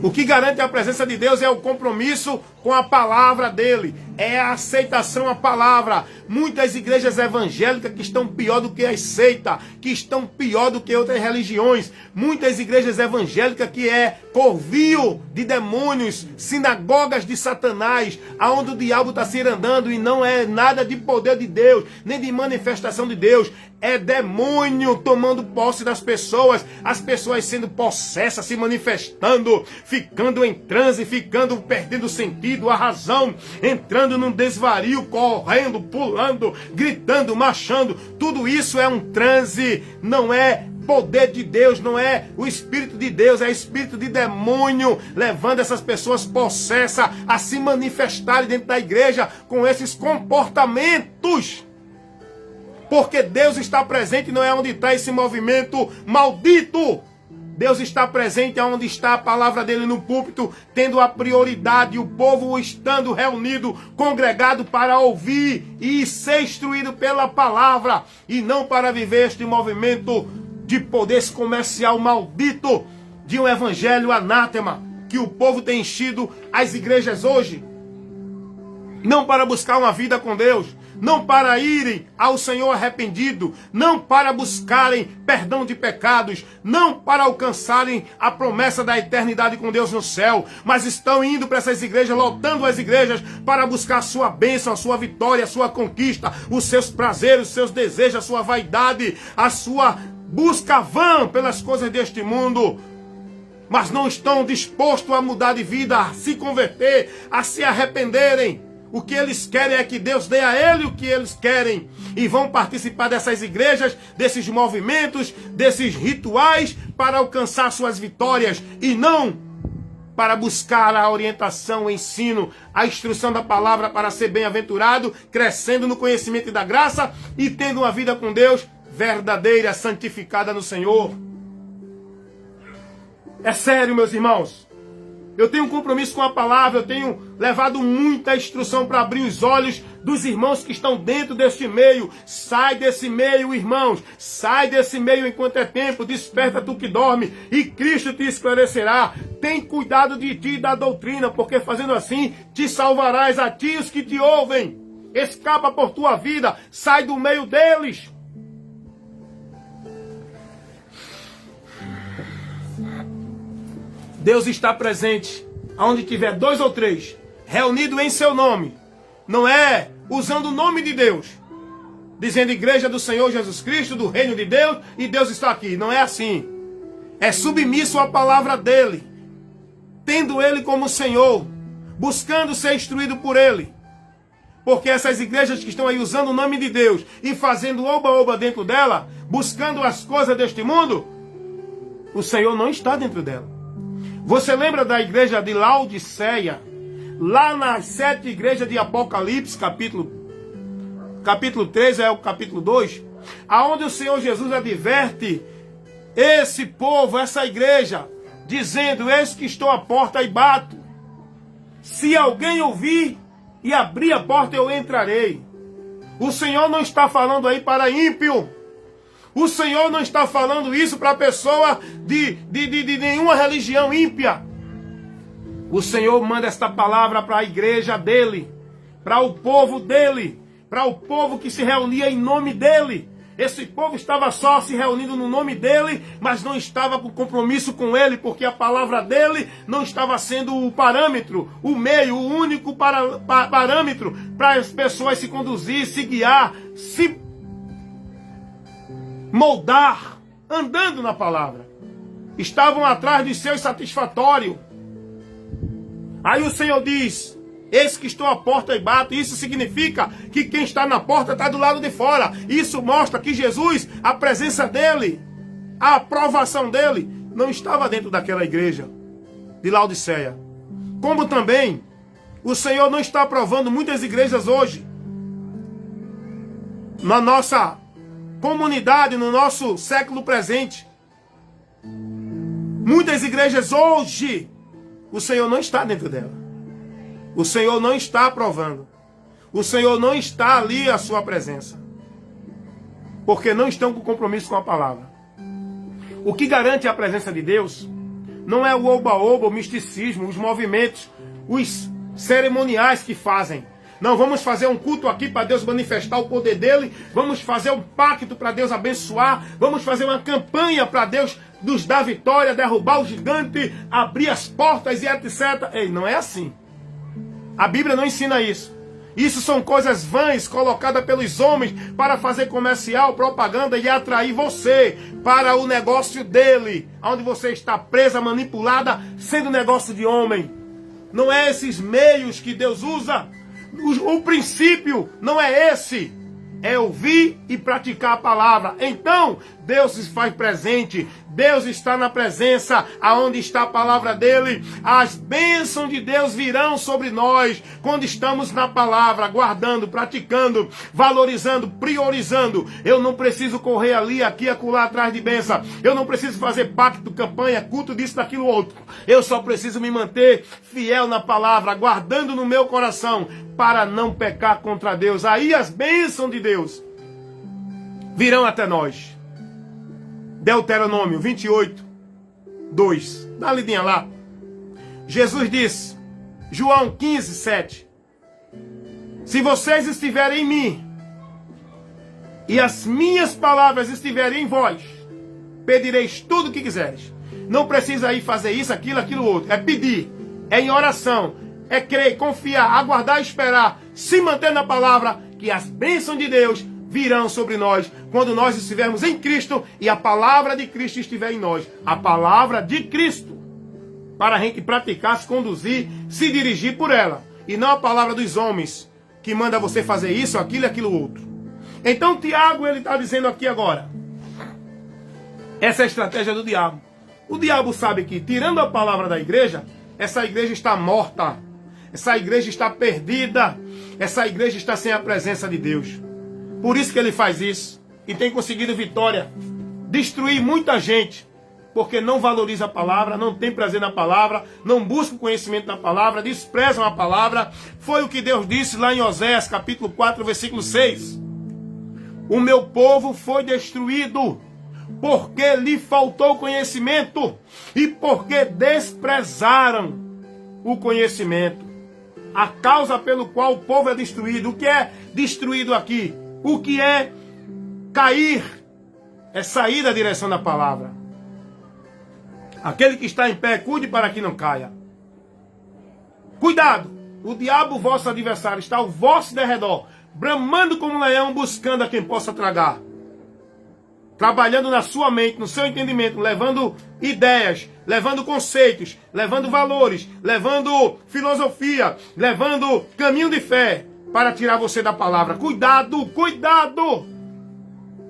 O que garante a presença de Deus é o compromisso com a palavra dele. É a aceitação à palavra. Muitas igrejas evangélicas que estão pior do que as seitas, que estão pior do que outras religiões. Muitas igrejas evangélicas que é covil de demônios, sinagogas de Satanás, aonde o diabo está se andando e não é nada de poder de Deus, nem de manifestação de Deus. é demônio tomando posse das pessoas, as pessoas sendo possessas, se manifestando, ficando em transe, ficando perdendo o sentido, a razão, entrando num desvario, correndo, pulando, gritando, marchando. Tudo isso é um transe, não é poder de Deus, não é o Espírito de Deus, é espírito de demônio, levando essas pessoas possessas a se manifestarem dentro da igreja com esses comportamentos. Porque Deus está presente, não é onde está esse movimento maldito. Deus está presente onde está a palavra dele no púlpito, tendo a prioridade, o povo estando reunido, congregado para ouvir e ser instruído pela palavra, e não para viver este movimento de poder comercial maldito, de um evangelho anátema, que o povo tem enchido as igrejas hoje. Não para buscar uma vida com Deus, não para irem ao Senhor arrependido, não para buscarem perdão de pecados, não para alcançarem a promessa da eternidade com Deus no céu, mas estão indo para essas igrejas, lotando as igrejas para buscar a sua bênção, a sua vitória, a sua conquista, os seus prazeres, os seus desejos, a sua vaidade, a sua busca vã pelas coisas deste mundo, mas não estão dispostos a mudar de vida, a se converter, a se arrependerem. O que eles querem é que Deus dê a ele o que eles querem. E vão participar dessas igrejas, desses movimentos, desses rituais para alcançar suas vitórias. E não para buscar a orientação, o ensino, a instrução da palavra para ser bem-aventurado, crescendo no conhecimento da graça e tendo uma vida com Deus verdadeira, santificada no Senhor. É sério, meus irmãos. Eu tenho um compromisso com a palavra, eu tenho levado muita instrução para abrir os olhos dos irmãos que estão dentro deste meio. Sai desse meio, irmãos. Sai desse meio enquanto é tempo. Desperta tu que dorme e Cristo te esclarecerá. Tem cuidado de ti e da doutrina, porque fazendo assim te salvarás a ti e os que te ouvem. Escapa por tua vida. Sai do meio deles. Deus está presente onde tiver 2 ou 3 reunidos em seu nome. Não é usando o nome de Deus, dizendo igreja do Senhor Jesus Cristo, do reino de Deus, e Deus está aqui. Não é assim. É submisso à palavra dele, tendo ele como Senhor, buscando ser instruído por ele. Porque essas igrejas que estão aí usando o nome de Deus e fazendo oba-oba dentro dela, buscando as coisas deste mundo, o Senhor não está dentro dela. Você lembra da igreja de Laodiceia? Lá nas 7 igrejas de Apocalipse, capítulo 3, é o capítulo 2, aonde o Senhor Jesus adverte esse povo, essa igreja, dizendo: eis que estou à porta e bato. Se alguém ouvir e abrir a porta, eu entrarei. O Senhor não está falando aí para ímpio. O Senhor não está falando isso para pessoa de nenhuma religião ímpia. O Senhor manda esta palavra para a igreja dele, para o povo dele, para o povo que se reunia em nome dele. Esse povo estava só se reunindo no nome dele, mas não estava com compromisso com ele, porque a palavra dele não estava sendo o parâmetro, o meio, o único parâmetro para as pessoas se conduzir, se guiar, se moldar, andando na palavra. Estavam atrás de seu satisfatório. Aí o Senhor diz: eis que estou à porta e bato. Isso significa que quem está na porta está do lado de fora. Isso mostra que Jesus, a presença dele, a aprovação dele, não estava dentro daquela igreja de Laodiceia. Como também o Senhor não está aprovando muitas igrejas hoje, na nossa comunidade, no nosso século presente. Muitas igrejas hoje, o Senhor não está dentro dela. O Senhor não está aprovando. O Senhor não está ali a sua presença. Porque não estão com compromisso com a palavra. O que garante a presença de Deus não é o oba-oba, o misticismo, os movimentos, os cerimoniais que fazem. Não, vamos fazer um culto aqui para Deus manifestar o poder dele. Vamos fazer um pacto para Deus abençoar. Vamos fazer uma campanha para Deus nos dar vitória, derrubar o gigante, abrir as portas e etc. Ei, não é assim. A Bíblia não ensina isso. Isso são coisas vãs colocadas pelos homens para fazer comercial, propaganda e atrair você para o negócio dele, onde você está presa, manipulada, sendo negócio de homem. Não é esses meios que Deus usa. O princípio não é esse. É ouvir e praticar a palavra. Então, Deus se faz presente. Deus está na presença, aonde está a palavra dele. As bênçãos de Deus virão sobre nós quando estamos na palavra, guardando, praticando, valorizando, priorizando. Eu não preciso correr ali, aqui, acolá, atrás de bênção. Eu não preciso fazer pacto, campanha, culto disso, daquilo, outro. Eu só preciso me manter fiel na palavra, guardando no meu coração, para não pecar contra Deus. Aí as bênçãos de Deus virão até nós. Deuteronômio 28, 2. Dá uma lidinha lá. Jesus disse, João 15, 7. Se vocês estiverem em mim, e as minhas palavras estiverem em vós, pedireis tudo o que quiseres. Não precisa ir fazer isso, aquilo, outro. É pedir, é em oração, é crer, confiar, aguardar, esperar, se manter na palavra, que as bênçãos de Deus virão sobre nós, quando nós estivermos em Cristo e a palavra de Cristo estiver em nós. A palavra de Cristo. Para a gente praticar, se conduzir, se dirigir por ela. E não a palavra dos homens, que manda você fazer isso, aquilo e aquilo outro. Então Tiago, ele está dizendo aqui agora. Essa é a estratégia do diabo. O diabo sabe que, tirando a palavra da igreja, essa igreja está morta. Essa igreja está perdida. Essa igreja está sem a presença de Deus. Por isso que ele faz isso. E tem conseguido vitória. Destruir muita gente. Porque não valoriza a palavra, não tem prazer na palavra, não busca o conhecimento da palavra, desprezam a palavra. Foi o que Deus disse lá em Oséias, capítulo 4, versículo 6. O meu povo foi destruído, porque lhe faltou conhecimento, e porque desprezaram o conhecimento. A causa pelo qual o povo é destruído. O que é destruído aqui? O que é cair? É sair da direção da palavra. Aquele que está em pé, cuide para que não caia. Cuidado! O diabo, vosso adversário, está ao vosso derredor, bramando como um leão, buscando a quem possa tragar. Trabalhando na sua mente, no seu entendimento, levando ideias, levando conceitos, levando valores, levando filosofia, levando caminho de fé, para tirar você da palavra. Cuidado, cuidado!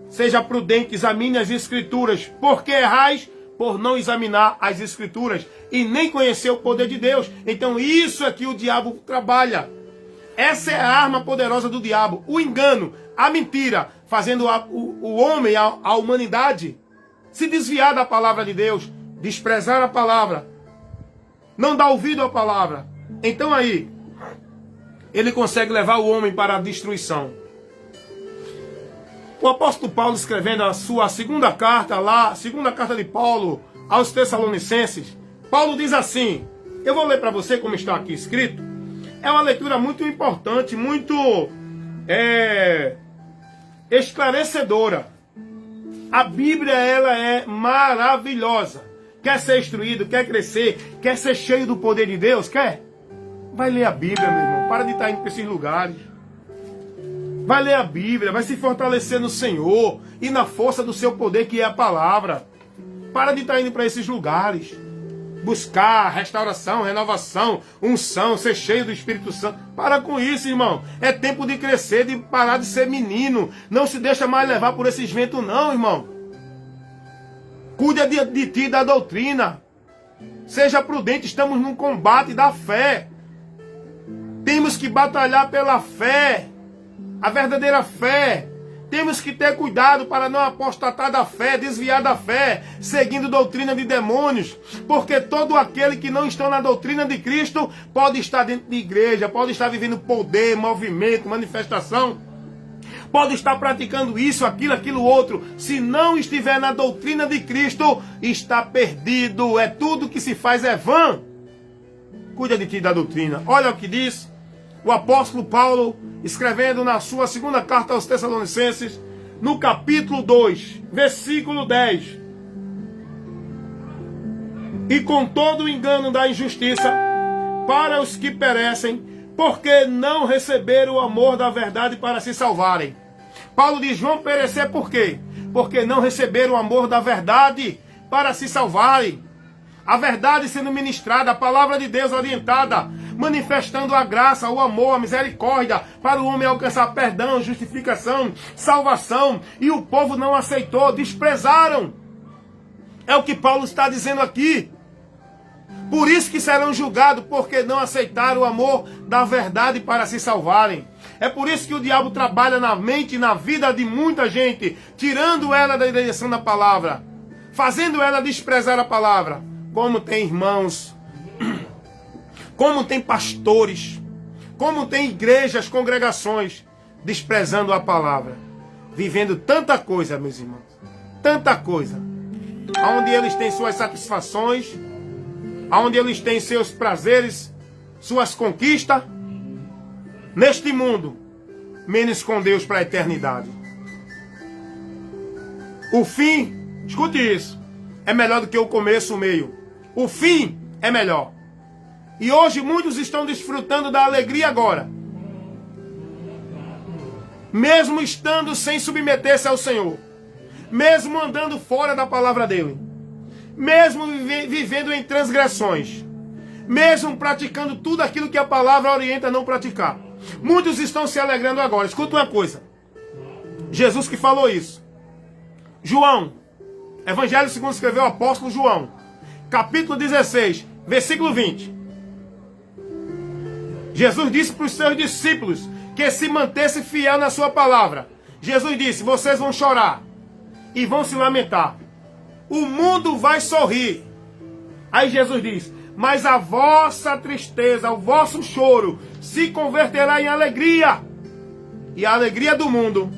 Seja prudente, examine as escrituras, porque errais por não examinar as escrituras e nem conhecer o poder de Deus. Então isso é que o diabo trabalha. Essa é a arma poderosa do diabo, o engano, a mentira, fazendo o homem, a humanidade, se desviar da palavra de Deus, desprezar a palavra, não dar ouvido à palavra. Então aí, ele consegue levar o homem para a destruição. O apóstolo Paulo, escrevendo a sua segunda carta lá, segunda carta de Paulo aos Tessalonicenses, Paulo diz assim, eu vou ler para você como está aqui escrito, é uma leitura muito importante, muito esclarecedora. A Bíblia, ela é maravilhosa. Quer ser instruído, quer crescer, quer ser cheio do poder de Deus, quer? Vai ler a Bíblia, meu irmão, para de estar indo para esses lugares. Vai ler a Bíblia, vai se fortalecer no Senhor e na força do seu poder, que é a palavra. Para de estar indo para esses lugares. Buscar restauração, renovação, unção, ser cheio do Espírito Santo. Para com isso, irmão. É tempo de crescer, de parar de ser menino. Não se deixa mais levar por esses ventos, não, irmão. Cuida de ti e da doutrina. Seja prudente, estamos num combate da fé. Temos que batalhar pela fé. A verdadeira fé. Temos que ter cuidado para não apostatar da fé, desviar da fé, seguindo doutrina de demônios. Porque todo aquele que não está na doutrina de Cristo pode estar dentro de igreja, pode estar vivendo poder, movimento, manifestação. Pode estar praticando isso, aquilo, outro. Se não estiver na doutrina de Cristo, está perdido. É tudo que se faz é vã. Cuida de ti e da doutrina. Olha o que diz o apóstolo Paulo, escrevendo na sua segunda carta aos Tessalonicenses, no capítulo 2, versículo 10. E com todo o engano da injustiça, para os que perecem, porque não receberam o amor da verdade para se salvarem. Paulo diz, vão perecer por quê? Porque não receberam o amor da verdade para se salvarem. A verdade sendo ministrada, a palavra de Deus orientada, manifestando a graça, o amor, a misericórdia, para o homem alcançar perdão, justificação, salvação. E o povo não aceitou, desprezaram. É o que Paulo está dizendo aqui. Por isso que serão julgados, porque não aceitaram o amor da verdade para se salvarem. É por isso que o diabo trabalha na mente e na vida de muita gente, tirando ela da direção da palavra, fazendo ela desprezar a palavra. Como tem irmãos, como tem pastores, como tem igrejas, congregações, desprezando a palavra, vivendo tanta coisa, meus irmãos, tanta coisa, onde eles têm suas satisfações, onde eles têm seus prazeres, suas conquistas, neste mundo, menos com Deus para a eternidade. O fim, escute isso, é melhor do que o começo, o meio. O fim é melhor. E hoje muitos estão desfrutando da alegria agora, mesmo estando sem submeter-se ao Senhor, mesmo andando fora da palavra dele, mesmo vivendo em transgressões, mesmo praticando tudo aquilo que a palavra orienta a não praticar. Muitos estão se alegrando agora. Escuta uma coisa. Jesus que falou isso. João, Evangelho segundo escreveu o apóstolo João, capítulo 16, versículo 20. Jesus disse para os seus discípulos que se mantesse fiel na sua palavra. Jesus disse, vocês vão chorar e vão se lamentar. O mundo vai sorrir. Aí Jesus diz, mas a vossa tristeza, o vosso choro se converterá em alegria. E a alegria do mundo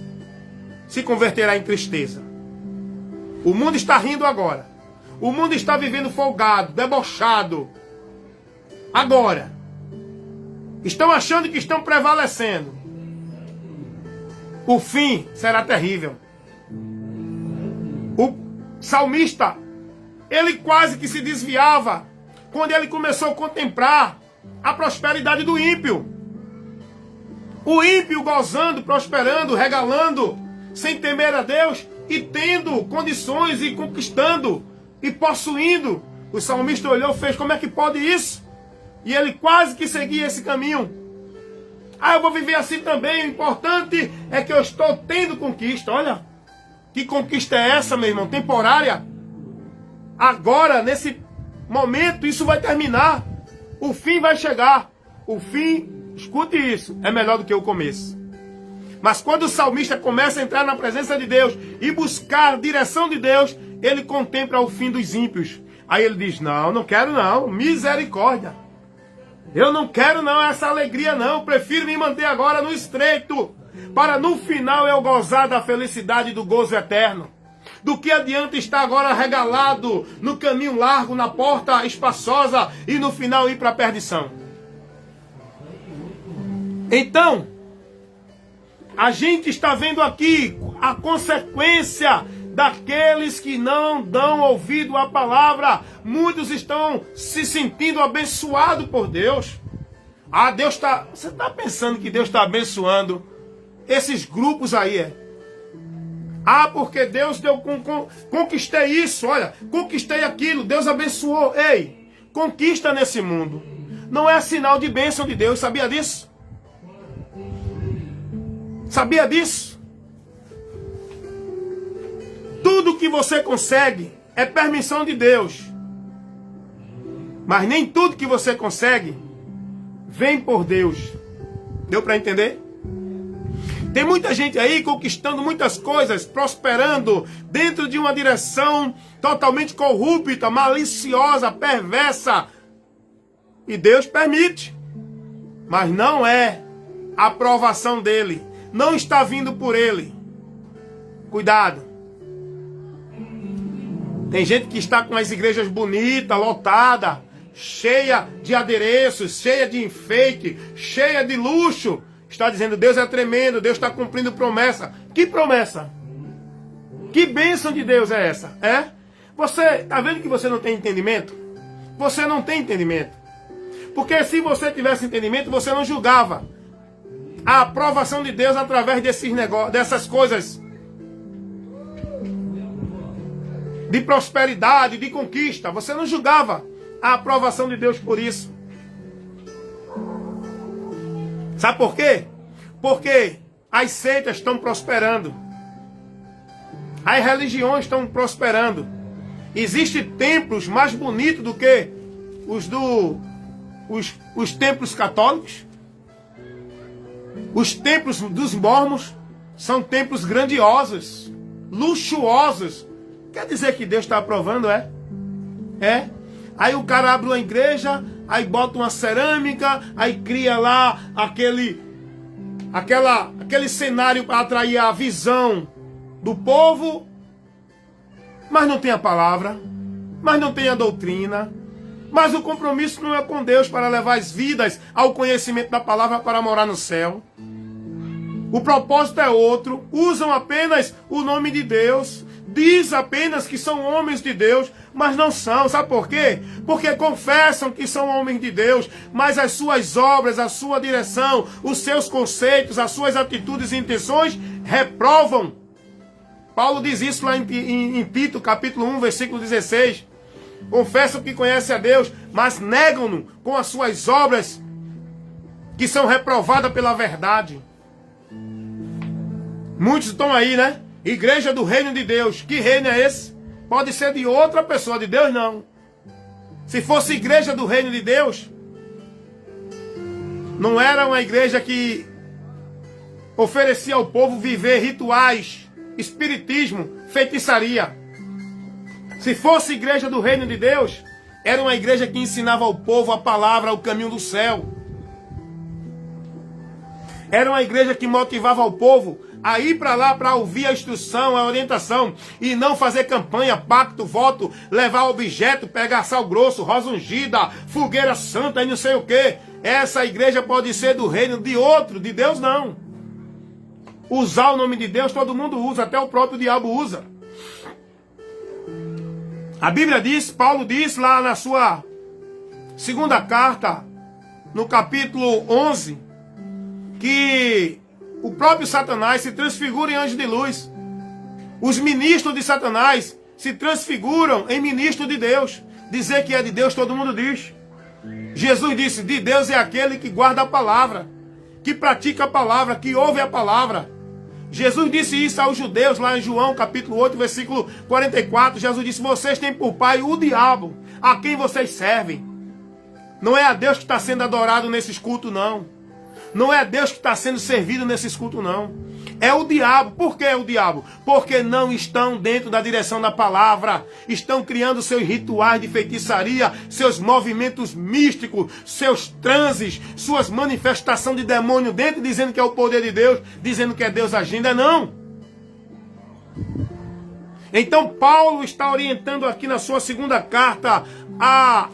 se converterá em tristeza. O mundo está rindo agora. O mundo está vivendo folgado, debochado. Agora. Estão achando que estão prevalecendo. O fim será terrível. O salmista, ele quase que se desviava quando ele começou a contemplar a prosperidade do ímpio. O ímpio gozando, prosperando, regalando, sem temer a Deus e tendo condições e conquistando e possuindo. O salmista olhou e fez, como é que pode isso? E ele quase que seguia esse caminho. Ah, eu vou viver assim também. O importante é que eu estou tendo conquista. Olha, que conquista é essa, meu irmão? Temporária. Agora, nesse momento, isso vai terminar. O fim vai chegar. O fim, escute isso, é melhor do que o começo. Mas quando o salmista começa a entrar na presença de Deus e buscar a direção de Deus, ele contempla o fim dos ímpios. Aí ele diz, não, não quero não, misericórdia. Eu não quero não essa alegria não, prefiro me manter agora no estreito, para no final eu gozar da felicidade do gozo eterno. Do que adianta estar agora regalado no caminho largo, na porta espaçosa e no final ir para a perdição. Então, a gente está vendo aqui a consequência daqueles que não dão ouvido à palavra. Muitos estão se sentindo abençoados por Deus. Ah, Deus está... Você está pensando que Deus está abençoando esses grupos aí, é? Ah, porque Deus deu... Conquistei isso, olha. Conquistei aquilo, Deus abençoou. Ei, conquista nesse mundo não é sinal de bênção de Deus, sabia disso? Sabia disso? Tudo que você consegue é permissão de Deus. Mas nem tudo que você consegue vem por Deus. Deu para entender? Tem muita gente aí conquistando muitas coisas, prosperando dentro de uma direção totalmente corrupta, maliciosa, perversa. E Deus permite. Mas não é a aprovação dele. Não está vindo por ele. Cuidado. Tem gente que está com as igrejas bonitas, lotadas, cheia de adereços, cheia de enfeite, cheia de luxo. Está dizendo, Deus é tremendo, Deus está cumprindo promessa. Que promessa? Que bênção de Deus é essa? É? Você está vendo que você não tem entendimento? Você não tem entendimento. Porque se você tivesse entendimento, você não julgava a aprovação de Deus através desses negócios, dessas coisas de prosperidade, de conquista. Você não julgava a aprovação de Deus por isso. Sabe por quê? Porque as seitas estão prosperando. As religiões estão prosperando. Existem templos mais bonitos do que os templos católicos. Os templos dos mormons são templos grandiosos, luxuosos. Quer dizer que Deus está aprovando, é? É. Aí o cara abre uma igreja, aí bota uma cerâmica, aí cria lá aquele cenário para atrair a visão do povo, mas não tem a palavra, mas não tem a doutrina, mas o compromisso não é com Deus para levar as vidas ao conhecimento da palavra para morar no céu. O propósito é outro, usam apenas o nome de Deus, diz apenas que são homens de Deus, mas não são. Sabe por quê? Porque confessam que são homens de Deus, mas as suas obras, a sua direção, os seus conceitos, as suas atitudes e intenções reprovam. Paulo diz isso lá em Tito, capítulo 1, versículo 16. Confessam que conhecem a Deus, mas negam-no com as suas obras, que são reprovadas pela verdade. Muitos estão aí, né? Igreja do reino de Deus. Que reino é esse? Pode ser de outra pessoa, de Deus não. Se fosse igreja do reino de Deus, não era uma igreja que oferecia ao povo viver rituais, espiritismo, feitiçaria. Se fosse igreja do reino de Deus, era uma igreja que ensinava ao povo a palavra, o caminho do céu. Era uma igreja que motivava ao povo a ir para lá para ouvir a instrução, a orientação, e não fazer campanha, pacto, voto, levar objeto, pegar sal grosso, rosa ungida, fogueira santa e não sei o que. Essa igreja pode ser do reino de outro, de Deus não. Usar o nome de Deus todo mundo usa, até o próprio diabo usa. A Bíblia diz, Paulo diz lá na sua segunda carta, no capítulo 11, que o próprio Satanás se transfigura em anjo de luz. Os ministros de Satanás se transfiguram em ministro de Deus. Dizer que é de Deus, todo mundo diz. Jesus disse, de Deus é aquele que guarda a palavra, que pratica a palavra, que ouve a palavra. Jesus disse isso aos judeus, lá em João, capítulo 8, versículo 44. Jesus disse, vocês têm por pai o diabo, a quem vocês servem. Não é a Deus que está sendo adorado nesses cultos, não. Não é Deus que está sendo servido nesses cultos, não. É o diabo. Por que é o diabo? Porque não estão dentro da direção da palavra. Estão criando seus rituais de feitiçaria, seus movimentos místicos, seus transes, suas manifestações de demônio dentro, dizendo que é o poder de Deus, dizendo que é Deus agindo. É não. Então Paulo está orientando aqui na sua segunda carta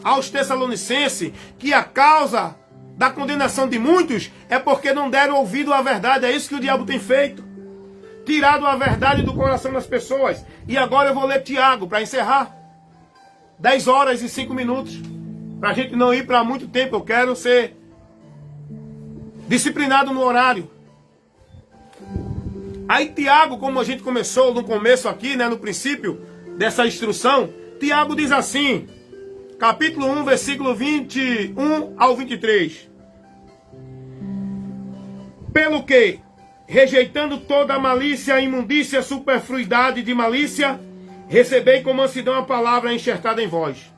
aos Tessalonicenses que a causa da condenação de muitos é porque não deram ouvido à verdade. É isso que o diabo tem feito. Tirado a verdade do coração das pessoas. E agora eu vou ler Tiago para encerrar. 10 horas e 5 minutos. Para a gente não ir para muito tempo. Eu quero ser disciplinado no horário. Aí Tiago, como a gente começou no começo aqui, né, no princípio dessa instrução, Tiago diz assim, capítulo 1, versículo 21 ao 23. Pelo que, rejeitando toda a malícia, a imundícia, a superfluidade de malícia, recebei com mansidão a palavra enxertada em vós,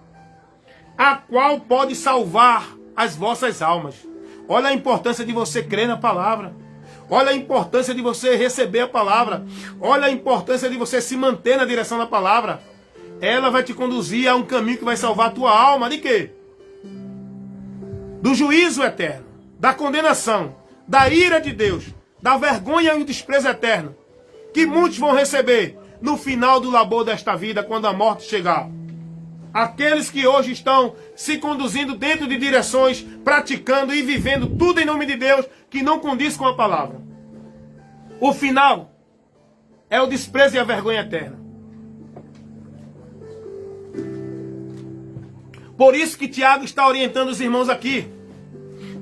a qual pode salvar as vossas almas. Olha a importância de você crer na palavra. Olha a importância de você receber a palavra. Olha a importância de você se manter na direção da palavra. Ela vai te conduzir a um caminho que vai salvar a tua alma. De quê? Do juízo eterno, da condenação, da ira de Deus, da vergonha e o desprezo eterno, que muitos vão receber no final do labor desta vida, quando a morte chegar. Aqueles que hoje estão se conduzindo dentro de direções, praticando e vivendo tudo em nome de Deus, que não condiz com a palavra. O final é o desprezo e a vergonha eterna. Por isso que Tiago está orientando os irmãos aqui.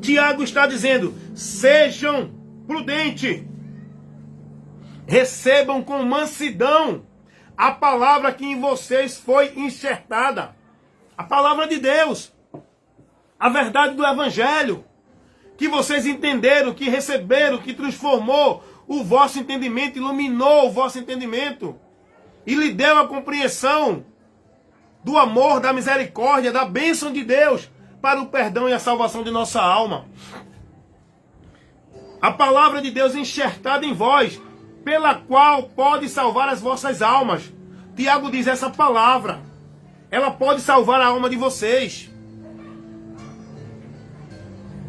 Tiago está dizendo: sejam prudentes, recebam com mansidão a palavra que em vocês foi enxertada, a palavra de Deus, a verdade do Evangelho, que vocês entenderam, que receberam, que transformou o vosso entendimento, iluminou o vosso entendimento e lhe deu a compreensão do amor, da misericórdia, da bênção de Deus para o perdão e a salvação de nossa alma. A palavra de Deus enxertada em vós, pela qual pode salvar as vossas almas. Tiago diz: essa palavra, ela pode salvar a alma de vocês.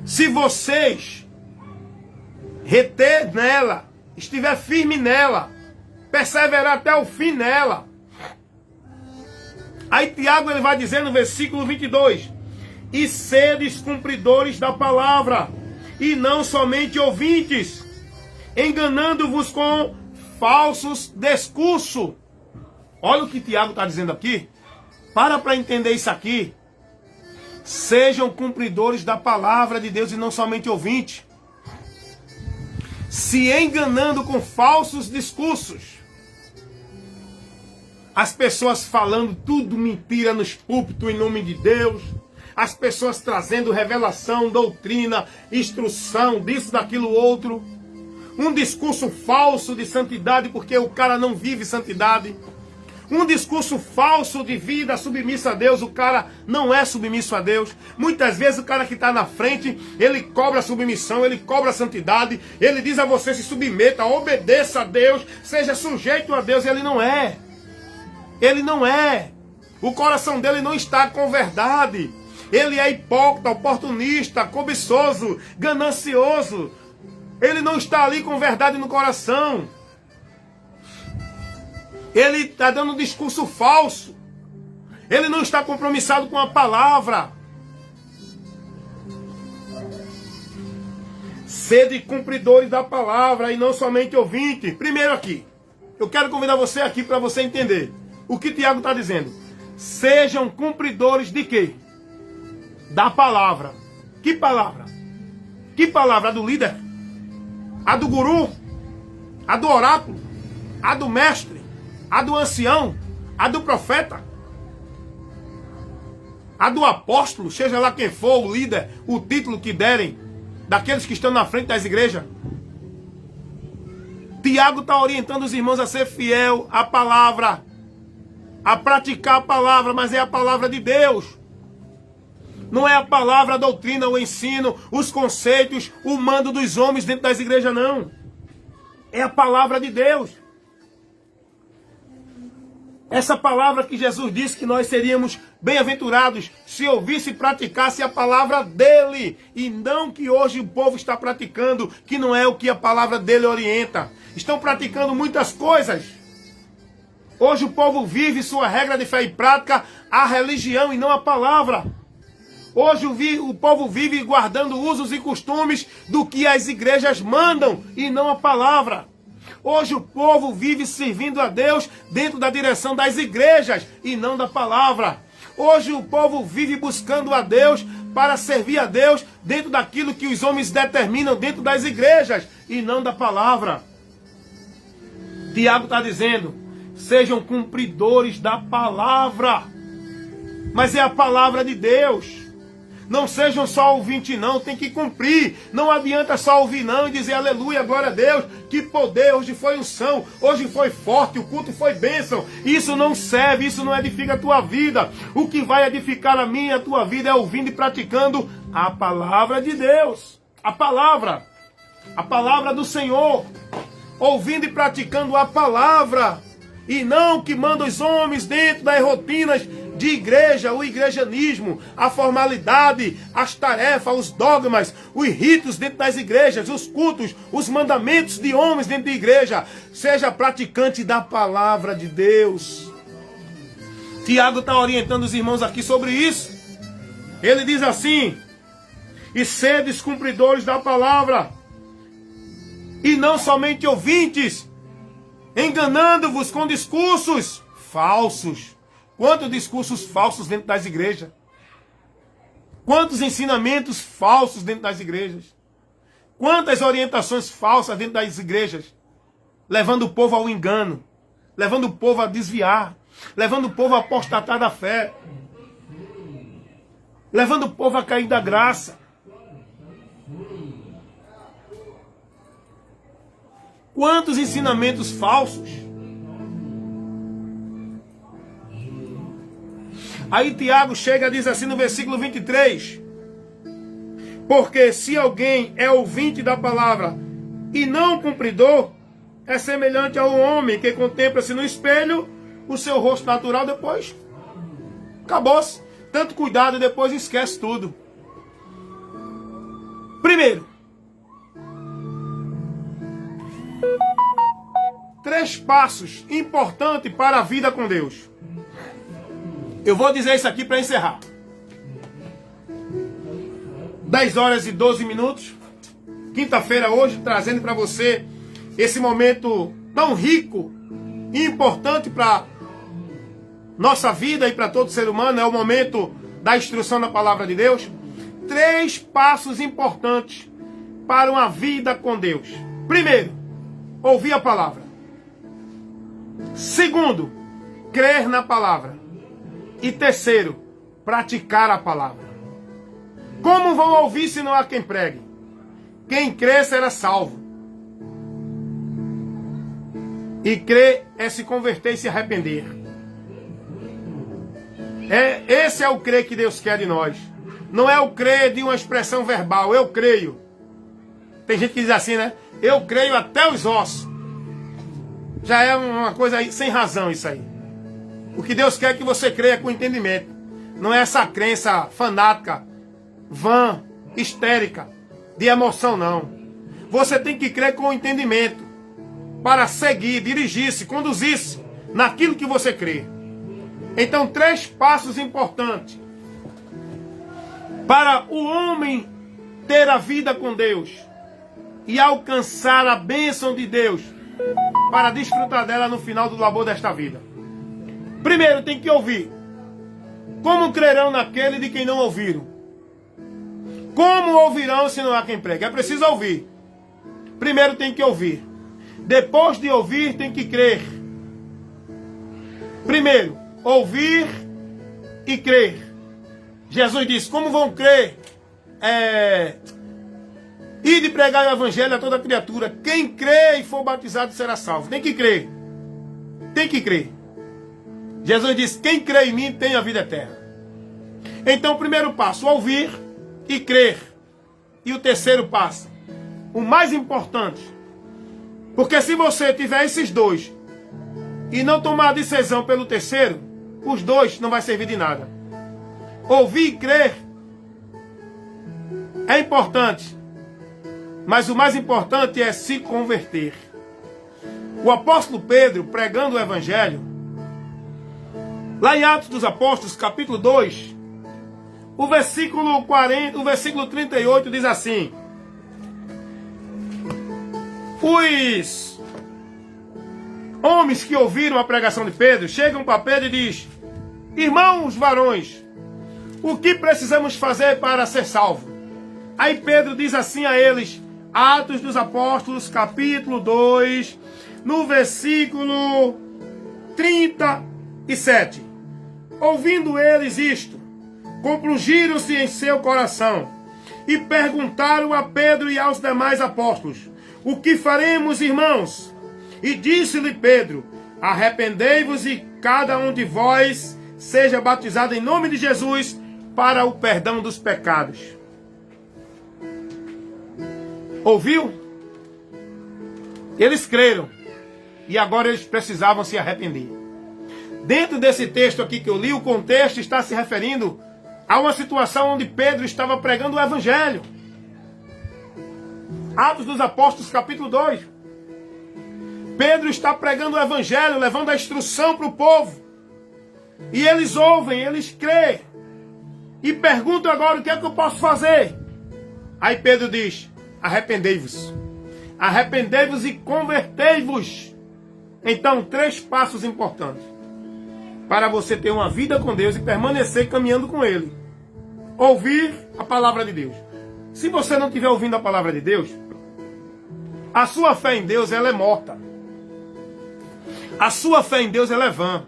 Se vocês reter nela, estiver firme nela, perseverar até o fim nela. Aí Tiago ele vai dizer no versículo 22: e sedes cumpridores da palavra, e não somente ouvintes, enganando-vos com falsos discursos. Olha o que Tiago está dizendo aqui. Para entender isso aqui. Sejam cumpridores da palavra de Deus e não somente ouvintes. Se enganando com falsos discursos. As pessoas falando tudo mentira nos púlpitos em nome de Deus. As pessoas trazendo revelação, doutrina, instrução, disso, daquilo, outro. Um discurso falso de santidade, porque o cara não vive santidade. Um discurso falso de vida submissa a Deus, o cara não é submisso a Deus. Muitas vezes o cara que está na frente, ele cobra submissão, ele cobra santidade, ele diz a você: se submeta, obedeça a Deus, seja sujeito a Deus, e ele não é. Ele não é. O coração dele não está com verdade. Ele é hipócrita, oportunista, cobiçoso, ganancioso. Ele não está ali com verdade no coração. Ele está dando um discurso falso. Ele não está compromissado com a palavra. Sede cumpridores da palavra e não somente ouvintes. Primeiro aqui, eu quero convidar você aqui para você entender o que Tiago está dizendo. Sejam cumpridores de quê? Da palavra. Que palavra? Que palavra? A do líder? A do guru? A do oráculo? A do mestre? A do ancião? A do profeta? A do apóstolo? Seja lá quem for o líder, o título que derem, daqueles que estão na frente das igrejas. Tiago está orientando os irmãos a ser fiel à palavra, a praticar a palavra, mas é a palavra de Deus. Não é a palavra, a doutrina, o ensino, os conceitos, o mando dos homens dentro das igrejas, não. É a palavra de Deus. Essa palavra que Jesus disse que nós seríamos bem-aventurados se ouvisse e praticasse a palavra dele. E não que hoje o povo está praticando, que não é o que a palavra dele orienta. Estão praticando muitas coisas. Hoje o povo vive sua regra de fé e prática, a religião e não a palavra. Hoje o povo vive guardando usos e costumes do que as igrejas mandam e não a palavra. Hoje o povo vive servindo a Deus dentro da direção das igrejas e não da palavra. Hoje o povo vive buscando a Deus para servir a Deus dentro daquilo que os homens determinam dentro das igrejas e não da palavra. Tiago está dizendo: sejam cumpridores da palavra. Mas é a palavra de Deus. Não sejam só ouvintes não, tem que cumprir. Não adianta só ouvir não e dizer aleluia, glória a Deus, que poder, hoje foi unção, hoje foi forte, o culto foi bênção. Isso não serve, isso não edifica a tua vida. O que vai edificar a minha e a tua vida é ouvindo e praticando a palavra de Deus. A palavra do Senhor. Ouvindo e praticando a palavra. E não que manda os homens dentro das rotinas de igreja, o igrejanismo, a formalidade, as tarefas, os dogmas, os ritos dentro das igrejas, os cultos, os mandamentos de homens dentro da igreja. Seja praticante da palavra de Deus. Tiago está orientando os irmãos aqui sobre isso. Ele diz assim: e sedes cumpridores da palavra, e não somente ouvintes, enganando-vos com discursos falsos. Quantos discursos falsos dentro das igrejas? Quantos ensinamentos falsos dentro das igrejas. Quantas orientações falsas dentro das igrejas. Levando o povo ao engano. Levando o povo a desviar. Levando o povo a apostatar da fé. Levando o povo a cair da graça. Quantos ensinamentos falsos. Aí Tiago chega e diz assim no versículo 23. Porque se alguém é ouvinte da palavra e não cumpridor, é semelhante ao homem que contempla-se no espelho o seu rosto natural, depois acabou-se. Tanto cuidado e depois esquece tudo. Primeiro, 3 passos importantes para a vida com Deus. Eu vou dizer isso aqui para encerrar. 10 horas e 12 minutos. Quinta-feira hoje, trazendo para você esse momento tão rico e importante para nossa vida e para todo ser humano. É o momento da instrução da palavra de Deus. 3 passos importantes para uma vida com Deus. Primeiro, ouvir a palavra. Segundo, crer na palavra. E terceiro, praticar a palavra. Como vão ouvir se não há quem pregue? Quem crê será salvo. E crer é se converter e se arrepender. Esse é o crer que Deus quer de nós. Não é o crer de uma expressão verbal. Eu creio. Tem gente que diz assim, né? Eu creio até os ossos. Já é uma coisa aí, sem razão isso aí. O que Deus quer é que você creia com entendimento. Não é essa crença fanática, vã, histérica, de emoção, não. Você tem que crer com entendimento. Para seguir, dirigir-se, conduzir-se naquilo que você crê. Então, 3 passos importantes. Para o homem ter a vida com Deus e alcançar a bênção de Deus, para desfrutar dela no final do labor desta vida. Primeiro tem que ouvir. Como crerão naquele de quem não ouviram? Como ouvirão se não há quem pregue? É preciso ouvir. Primeiro tem que ouvir. Depois de ouvir tem que crer. Primeiro, ouvir e crer. Jesus disse, como vão crer? Ide pregar o evangelho a toda criatura. Quem crê e for batizado será salvo. Tem que crer. Tem que crer. Jesus disse, quem crê em mim tem a vida eterna. Então o primeiro passo, ouvir e crer. E o terceiro passo, o mais importante. Porque se você tiver esses 2 e não tomar a decisão pelo terceiro, os 2 não vai servir de nada. Ouvir e crer é importante. Mas o mais importante é se converter. O apóstolo Pedro, pregando o evangelho, lá em Atos dos Apóstolos, capítulo 2, o versículo 38 diz assim: os homens que ouviram a pregação de Pedro chegam para Pedro e dizem: irmãos varões, o que precisamos fazer para ser salvo? Aí Pedro diz assim a eles, Atos dos Apóstolos, capítulo 2, no versículo 37. Ouvindo eles isto, compungiram-se em seu coração e perguntaram a Pedro e aos demais apóstolos: o que faremos, irmãos? E disse-lhe Pedro: arrependei-vos e cada um de vós seja batizado em nome de Jesus para o perdão dos pecados. Ouviu? Eles creram. E agora eles precisavam se arrepender. Dentro desse texto aqui que eu li, o contexto está se referindo a uma situação onde Pedro estava pregando o evangelho. Atos dos Apóstolos, capítulo 2. Pedro está pregando o evangelho, levando a instrução para o povo. E eles ouvem, eles creem. E perguntam agora: o que é que eu posso fazer? Aí Pedro diz: arrependei-vos. Arrependei-vos e convertei-vos. Então, 3 passos importantes para você ter uma vida com Deus e permanecer caminhando com Ele. ouvir a palavra de Deus. Se você não estiver ouvindo a palavra de Deus, a sua fé em Deus ela é morta. A sua fé em Deus ela é vã.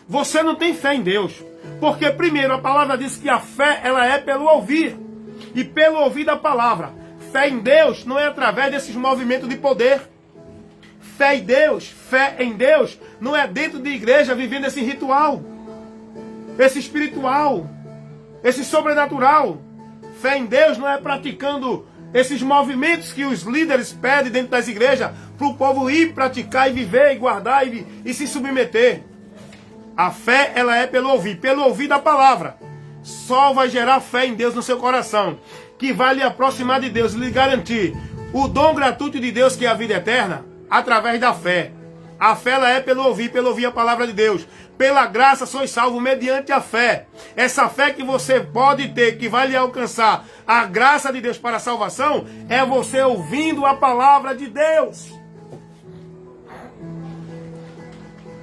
Você não tem fé em Deus. Porque primeiro a palavra diz que a fé ela é pelo ouvir. E pelo ouvir da palavra. Fé em Deus não é através desses movimentos de poder. Fé em Deus não é dentro de igreja vivendo esse ritual. Esse espiritual. Esse sobrenatural. Fé em Deus não é praticando esses movimentos que os líderes pedem dentro das igrejas para o povo ir praticar e viver e guardar e se submeter. A fé ela é pelo ouvir da palavra. Só vai gerar fé em Deus no seu coração, que vai lhe aproximar de Deus, lhe garantir o dom gratuito de Deus, que é a vida eterna, através da fé. A fé ela é pelo ouvir a palavra de Deus. Pela graça sois salvos mediante a fé. Essa fé que você pode ter, que vai lhe alcançar a graça de Deus para a salvação, é você ouvindo a palavra de Deus.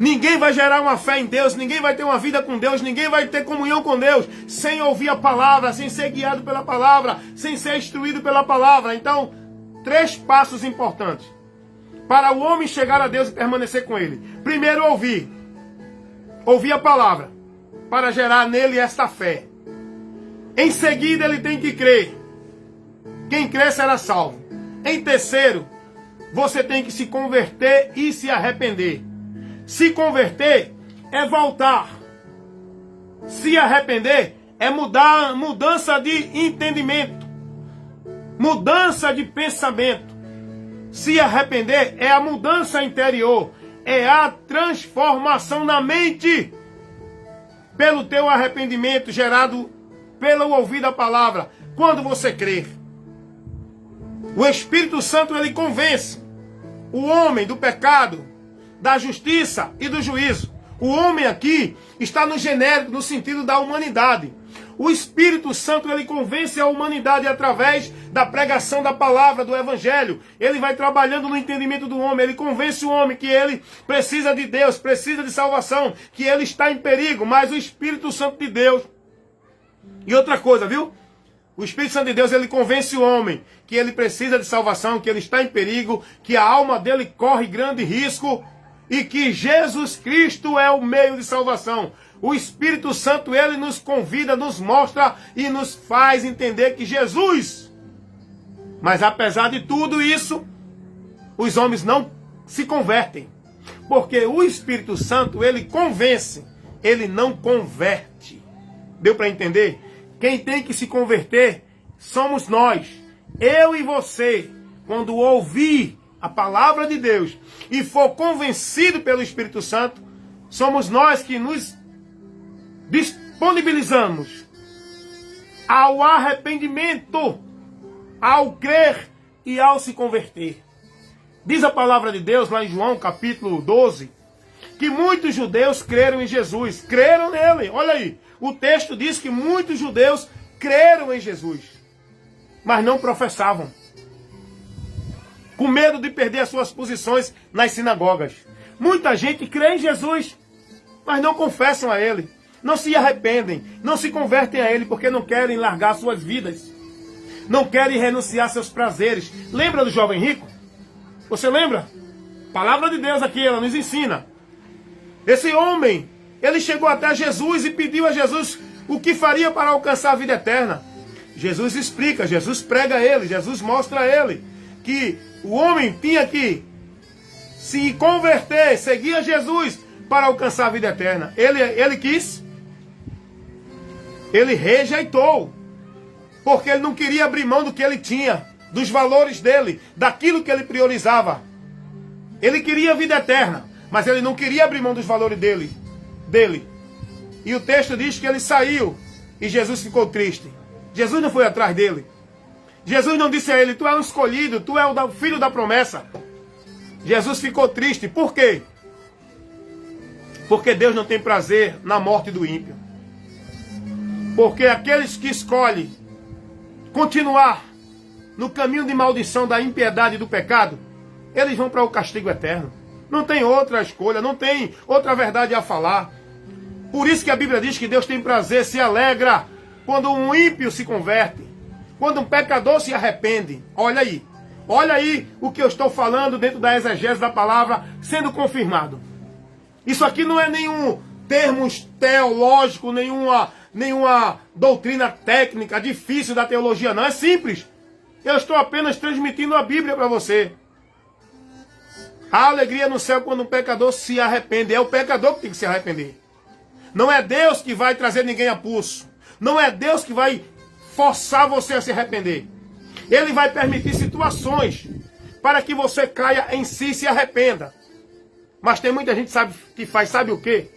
Ninguém vai gerar uma fé em Deus, ninguém vai ter uma vida com Deus, ninguém vai ter comunhão com Deus sem ouvir a palavra, sem ser guiado pela palavra, sem ser instruído pela palavra. Então, 3 passos importantes para o homem chegar a Deus e permanecer com Ele. Primeiro, ouvir a palavra, para gerar nele esta fé. Em seguida, ele tem que crer. Quem crê será salvo. Em terceiro, você tem que se converter e se arrepender. Se converter é voltar. Se arrepender é mudança de entendimento, mudança de pensamento. Se arrepender é a mudança interior, é a transformação na mente. Pelo teu arrependimento gerado pelo ouvir da palavra. Quando você crer, o Espírito Santo ele convence o homem do pecado, da justiça e do juízo. O homem aqui está no genérico, no sentido da humanidade. O Espírito Santo ele convence a humanidade através da pregação da palavra, do Evangelho. Ele vai trabalhando no entendimento do homem. Ele convence o homem que ele precisa de Deus, precisa de salvação, que ele está em perigo. Mas o Espírito Santo de Deus... E outra coisa, viu? O Espírito Santo de Deus ele convence o homem que ele precisa de salvação, que ele está em perigo, que a alma dele corre grande risco e que Jesus Cristo é o meio de salvação. O Espírito Santo, ele nos convida, nos mostra e nos faz entender que Jesus... Mas apesar de tudo isso, os homens não se convertem. Porque o Espírito Santo, ele convence, ele não converte. Deu para entender? Quem tem que se converter somos nós. Eu e você, quando ouvir a palavra de Deus e for convencido pelo Espírito Santo, somos nós que nos disponibilizamos ao arrependimento, ao crer e ao se converter. Diz a palavra de Deus lá em João capítulo 12, que muitos judeus creram em Jesus, creram nele. Olha aí, o texto diz que muitos judeus creram em Jesus, mas não professavam, com medo de perder as suas posições nas sinagogas. Muita gente crê em Jesus, mas não confessam a Ele, não se arrependem, não se convertem a Ele, porque não querem largar suas vidas, não querem renunciar seus prazeres. Lembra do jovem rico? Você lembra? A palavra de Deus aqui, ela nos ensina. Esse homem, ele chegou até Jesus e pediu a Jesus o que faria para alcançar a vida eterna. Jesus explica, Jesus prega a ele, Jesus mostra a ele que o homem tinha que se converter, seguir a Jesus para alcançar a vida eterna. Ele quis, ele rejeitou, porque ele não queria abrir mão do que ele tinha, dos valores dele, daquilo que ele priorizava. Ele queria a vida eterna, mas ele não queria abrir mão dos valores dele. E o texto diz que ele saiu e Jesus ficou triste. Jesus não foi atrás dele. Jesus não disse a ele, tu é um escolhido, tu é o filho da promessa. Jesus ficou triste. Por quê? Porque Deus não tem prazer na morte do ímpio. Porque aqueles que escolhem continuar no caminho de maldição da impiedade e do pecado, eles vão para o castigo eterno. Não tem outra escolha, não tem outra verdade a falar. Por isso que a Bíblia diz que Deus tem prazer, se alegra quando um ímpio se converte, quando um pecador se arrepende. Olha aí o que eu estou falando dentro da exegese da palavra sendo confirmado. Isso aqui não é nenhum termos teológico, nenhuma doutrina técnica difícil da teologia, não. É simples. Eu estou apenas transmitindo a Bíblia para você. Há alegria no céu quando um pecador se arrepende. É o pecador que tem que se arrepender. Não é Deus que vai trazer ninguém a pulso. Não é Deus que vai forçar você a se arrepender. Ele vai permitir situações para que você caia em si e se arrependa. Mas tem muita gente que faz, sabe o quê?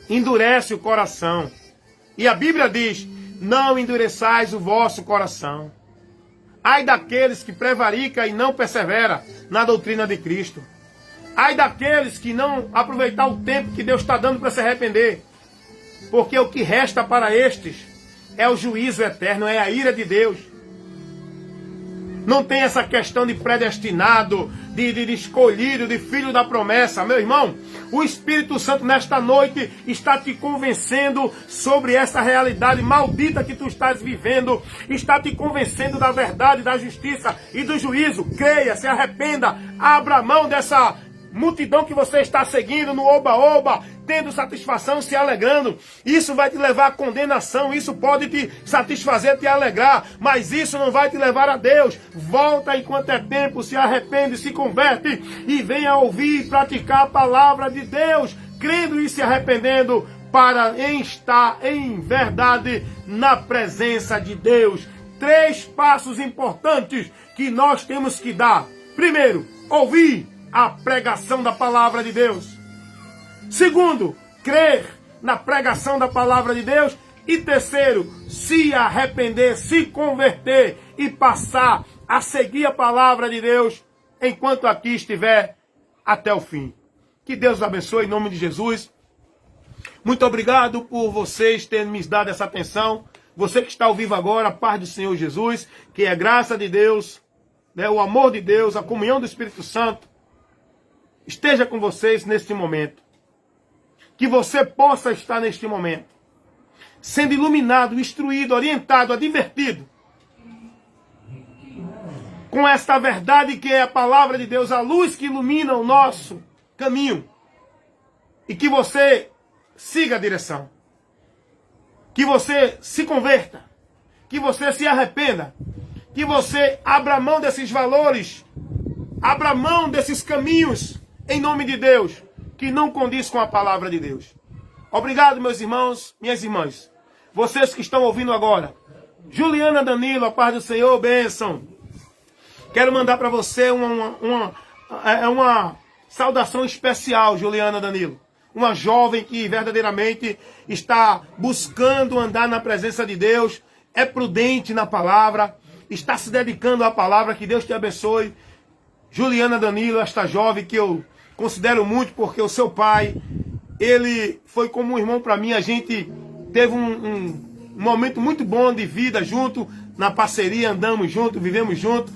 Endurece o coração. E a Bíblia diz, não endureçais o vosso coração. Ai daqueles que prevaricam e não perseveram na doutrina de Cristo. Ai daqueles que não aproveitar o tempo que Deus está dando para se arrepender. Porque o que resta para estes é o juízo eterno, é a ira de Deus. Não tem essa questão de predestinado, de escolhido, de filho da promessa. Meu irmão, o Espírito Santo nesta noite está te convencendo sobre essa realidade maldita que tu estás vivendo. Está te convencendo da verdade, da justiça e do juízo. Creia, se arrependa, abra mão dessa multidão que você está seguindo no oba-oba, tendo satisfação, se alegrando. Isso vai te levar à condenação, isso pode te satisfazer, te alegrar, mas isso não vai te levar a Deus. Volta enquanto é tempo, se arrepende, se converte e venha ouvir e praticar a palavra de Deus, crendo e se arrependendo para estar em verdade na presença de Deus. 3 passos importantes que nós temos que dar. Primeiro, ouvir a pregação da palavra de Deus. Segundo, crer na pregação da palavra de Deus. E terceiro, se arrepender, se converter e passar a seguir a palavra de Deus enquanto aqui estiver até o fim. Que Deus os abençoe em nome de Jesus. Muito obrigado por vocês terem me dado essa atenção. Você que está ao vivo agora, a paz do Senhor Jesus, que é a graça de Deus, né, o amor de Deus, a comunhão do Espírito Santo, esteja com vocês neste momento. Que você possa estar neste momento sendo iluminado, instruído, orientado, advertido com esta verdade que é a palavra de Deus, a luz que ilumina o nosso caminho. E que você siga a direção. Que você se converta. Que você se arrependa. Que você abra mão desses valores. Abra mão desses caminhos em nome de Deus, que não condiz com a palavra de Deus. Obrigado, meus irmãos, minhas irmãs. Vocês que estão ouvindo agora. Juliana Danilo, a paz do Senhor, bênção. Quero mandar para você uma saudação especial, Juliana Danilo. Uma jovem que verdadeiramente está buscando andar na presença de Deus, é prudente na palavra, está se dedicando à palavra. Que Deus te abençoe. Juliana Danilo, esta jovem que eu considero muito, porque o seu pai, ele foi como um irmão para mim. A gente teve um momento muito bom de vida junto, na parceria, andamos juntos, vivemos juntos,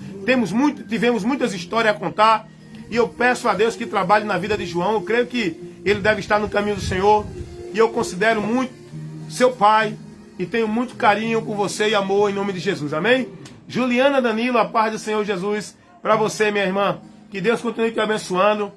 tivemos muitas histórias a contar. E eu peço a Deus que trabalhe na vida de João. Eu creio que ele deve estar no caminho do Senhor. E eu considero muito seu pai e tenho muito carinho por você e amor em nome de Jesus. Amém? Juliana Danilo, a paz do Senhor Jesus para você, minha irmã. Que Deus continue te abençoando,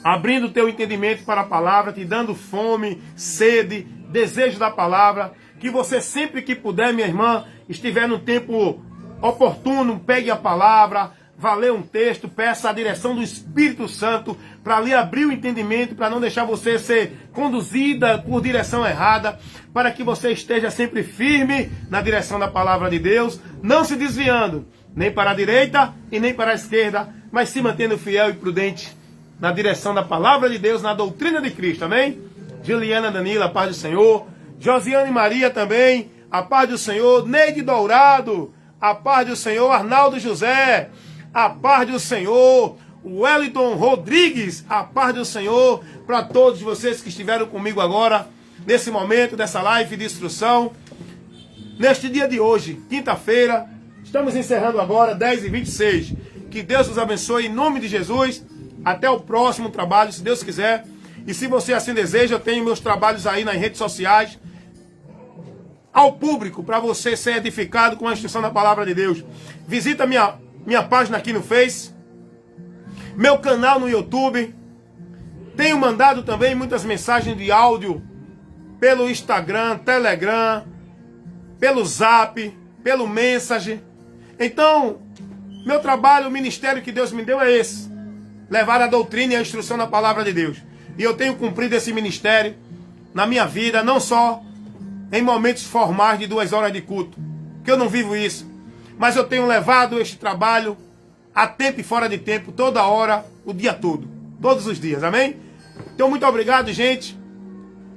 abrindo o teu entendimento para a palavra, te dando fome, sede, desejo da palavra. Que você sempre que puder, minha irmã, estiver no tempo oportuno, pegue a palavra, vá ler um texto, peça a direção do Espírito Santo para lhe abrir o entendimento, para não deixar você ser conduzida por direção errada, para que você esteja sempre firme na direção da palavra de Deus, não se desviando, nem para a direita e nem para a esquerda, mas se mantendo fiel e prudente na direção da palavra de Deus, na doutrina de Cristo, amém? Juliana Danilo, a paz do Senhor. Josiane Maria também, a paz do Senhor. Neide Dourado, a paz do Senhor. Arnaldo José, a paz do Senhor. Wellington Rodrigues, a paz do Senhor. Para todos vocês que estiveram comigo agora, nesse momento dessa live de instrução, neste dia de hoje, quinta-feira, estamos encerrando agora, 10h26. Que Deus os abençoe em nome de Jesus. Até o próximo trabalho, se Deus quiser. E se você assim deseja, eu tenho meus trabalhos aí nas redes sociais. ao público para você ser edificado com a instrução da palavra de Deus. Visita minha página aqui no Face, meu canal no YouTube. Tenho mandado também muitas mensagens de áudio pelo Instagram, Telegram, pelo Zap, pelo Message. Então, meu trabalho, o ministério que Deus me deu é esse: levar a doutrina e a instrução da palavra de Deus. E eu tenho cumprido esse ministério na minha vida, não só em momentos formais de 2 horas de culto, que eu não vivo isso, mas eu tenho levado este trabalho a tempo e fora de tempo, toda hora, o dia todo, todos os dias, amém? Então, muito obrigado, gente.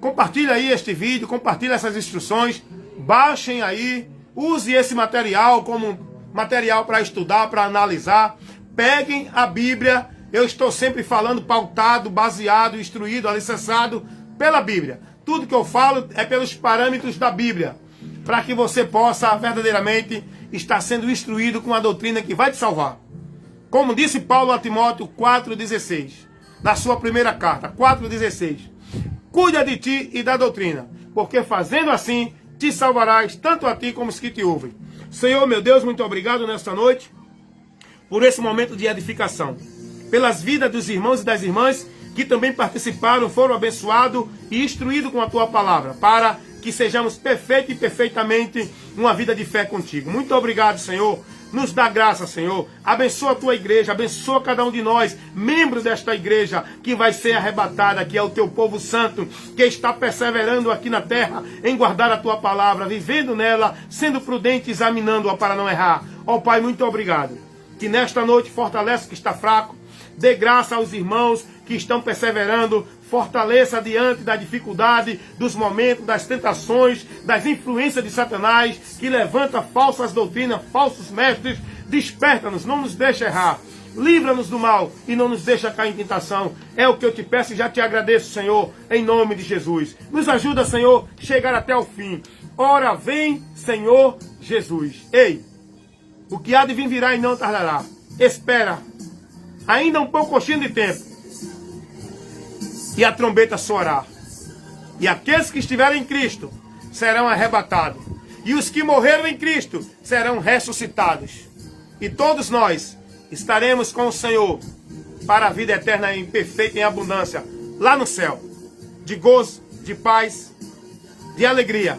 Compartilha aí este vídeo, compartilha essas instruções, baixem aí, use esse material como material para estudar, para analisar. Peguem a Bíblia, eu estou sempre falando pautado, baseado, instruído, alicerçado pela Bíblia. Tudo que eu falo é pelos parâmetros da Bíblia, para que você possa verdadeiramente estar sendo instruído com a doutrina que vai te salvar. Como disse Paulo a Timóteo 4,16, na sua primeira carta, 4,16. Cuida de ti e da doutrina, porque fazendo assim, te salvarás, tanto a ti como os que te ouvem. Senhor, meu Deus, muito obrigado nesta noite, por esse momento de edificação, pelas vidas dos irmãos e das irmãs, que também participaram, foram abençoados e instruídos com a tua palavra, para que sejamos perfeitos e perfeitamente uma vida de fé contigo. Muito obrigado, Senhor. Nos dá graça, Senhor. Abençoa a tua igreja, abençoa cada um de nós, membros desta igreja, que vai ser arrebatada, que é o teu povo santo, que está perseverando aqui na terra, em guardar a tua palavra, vivendo nela, sendo prudente, examinando-a para não errar. Ó Pai, muito obrigado. Que nesta noite fortalece o que está fraco, dê graça aos irmãos que estão perseverando, fortaleça diante da dificuldade, dos momentos, das tentações, das influências de Satanás, que levanta falsas doutrinas, falsos mestres. Desperta-nos, não nos deixa errar, livra-nos do mal e não nos deixa cair em tentação. É o que eu te peço e já te agradeço, Senhor, em nome de Jesus. Nos ajuda, Senhor, a chegar até o fim. Ora vem, Senhor Jesus. Ei, o que há de vir virá e não tardará. Espera ainda um pouquinho de tempo, e a trombeta soará, e aqueles que estiverem em Cristo serão arrebatados, e os que morreram em Cristo serão ressuscitados, e todos nós estaremos com o Senhor para a vida eterna em perfeita e em abundância, lá no céu, de gozo, de paz, de alegria,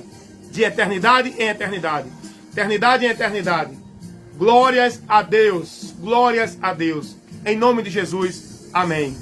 de eternidade em eternidade, eternidade em eternidade. Glórias a Deus, em nome de Jesus, amém.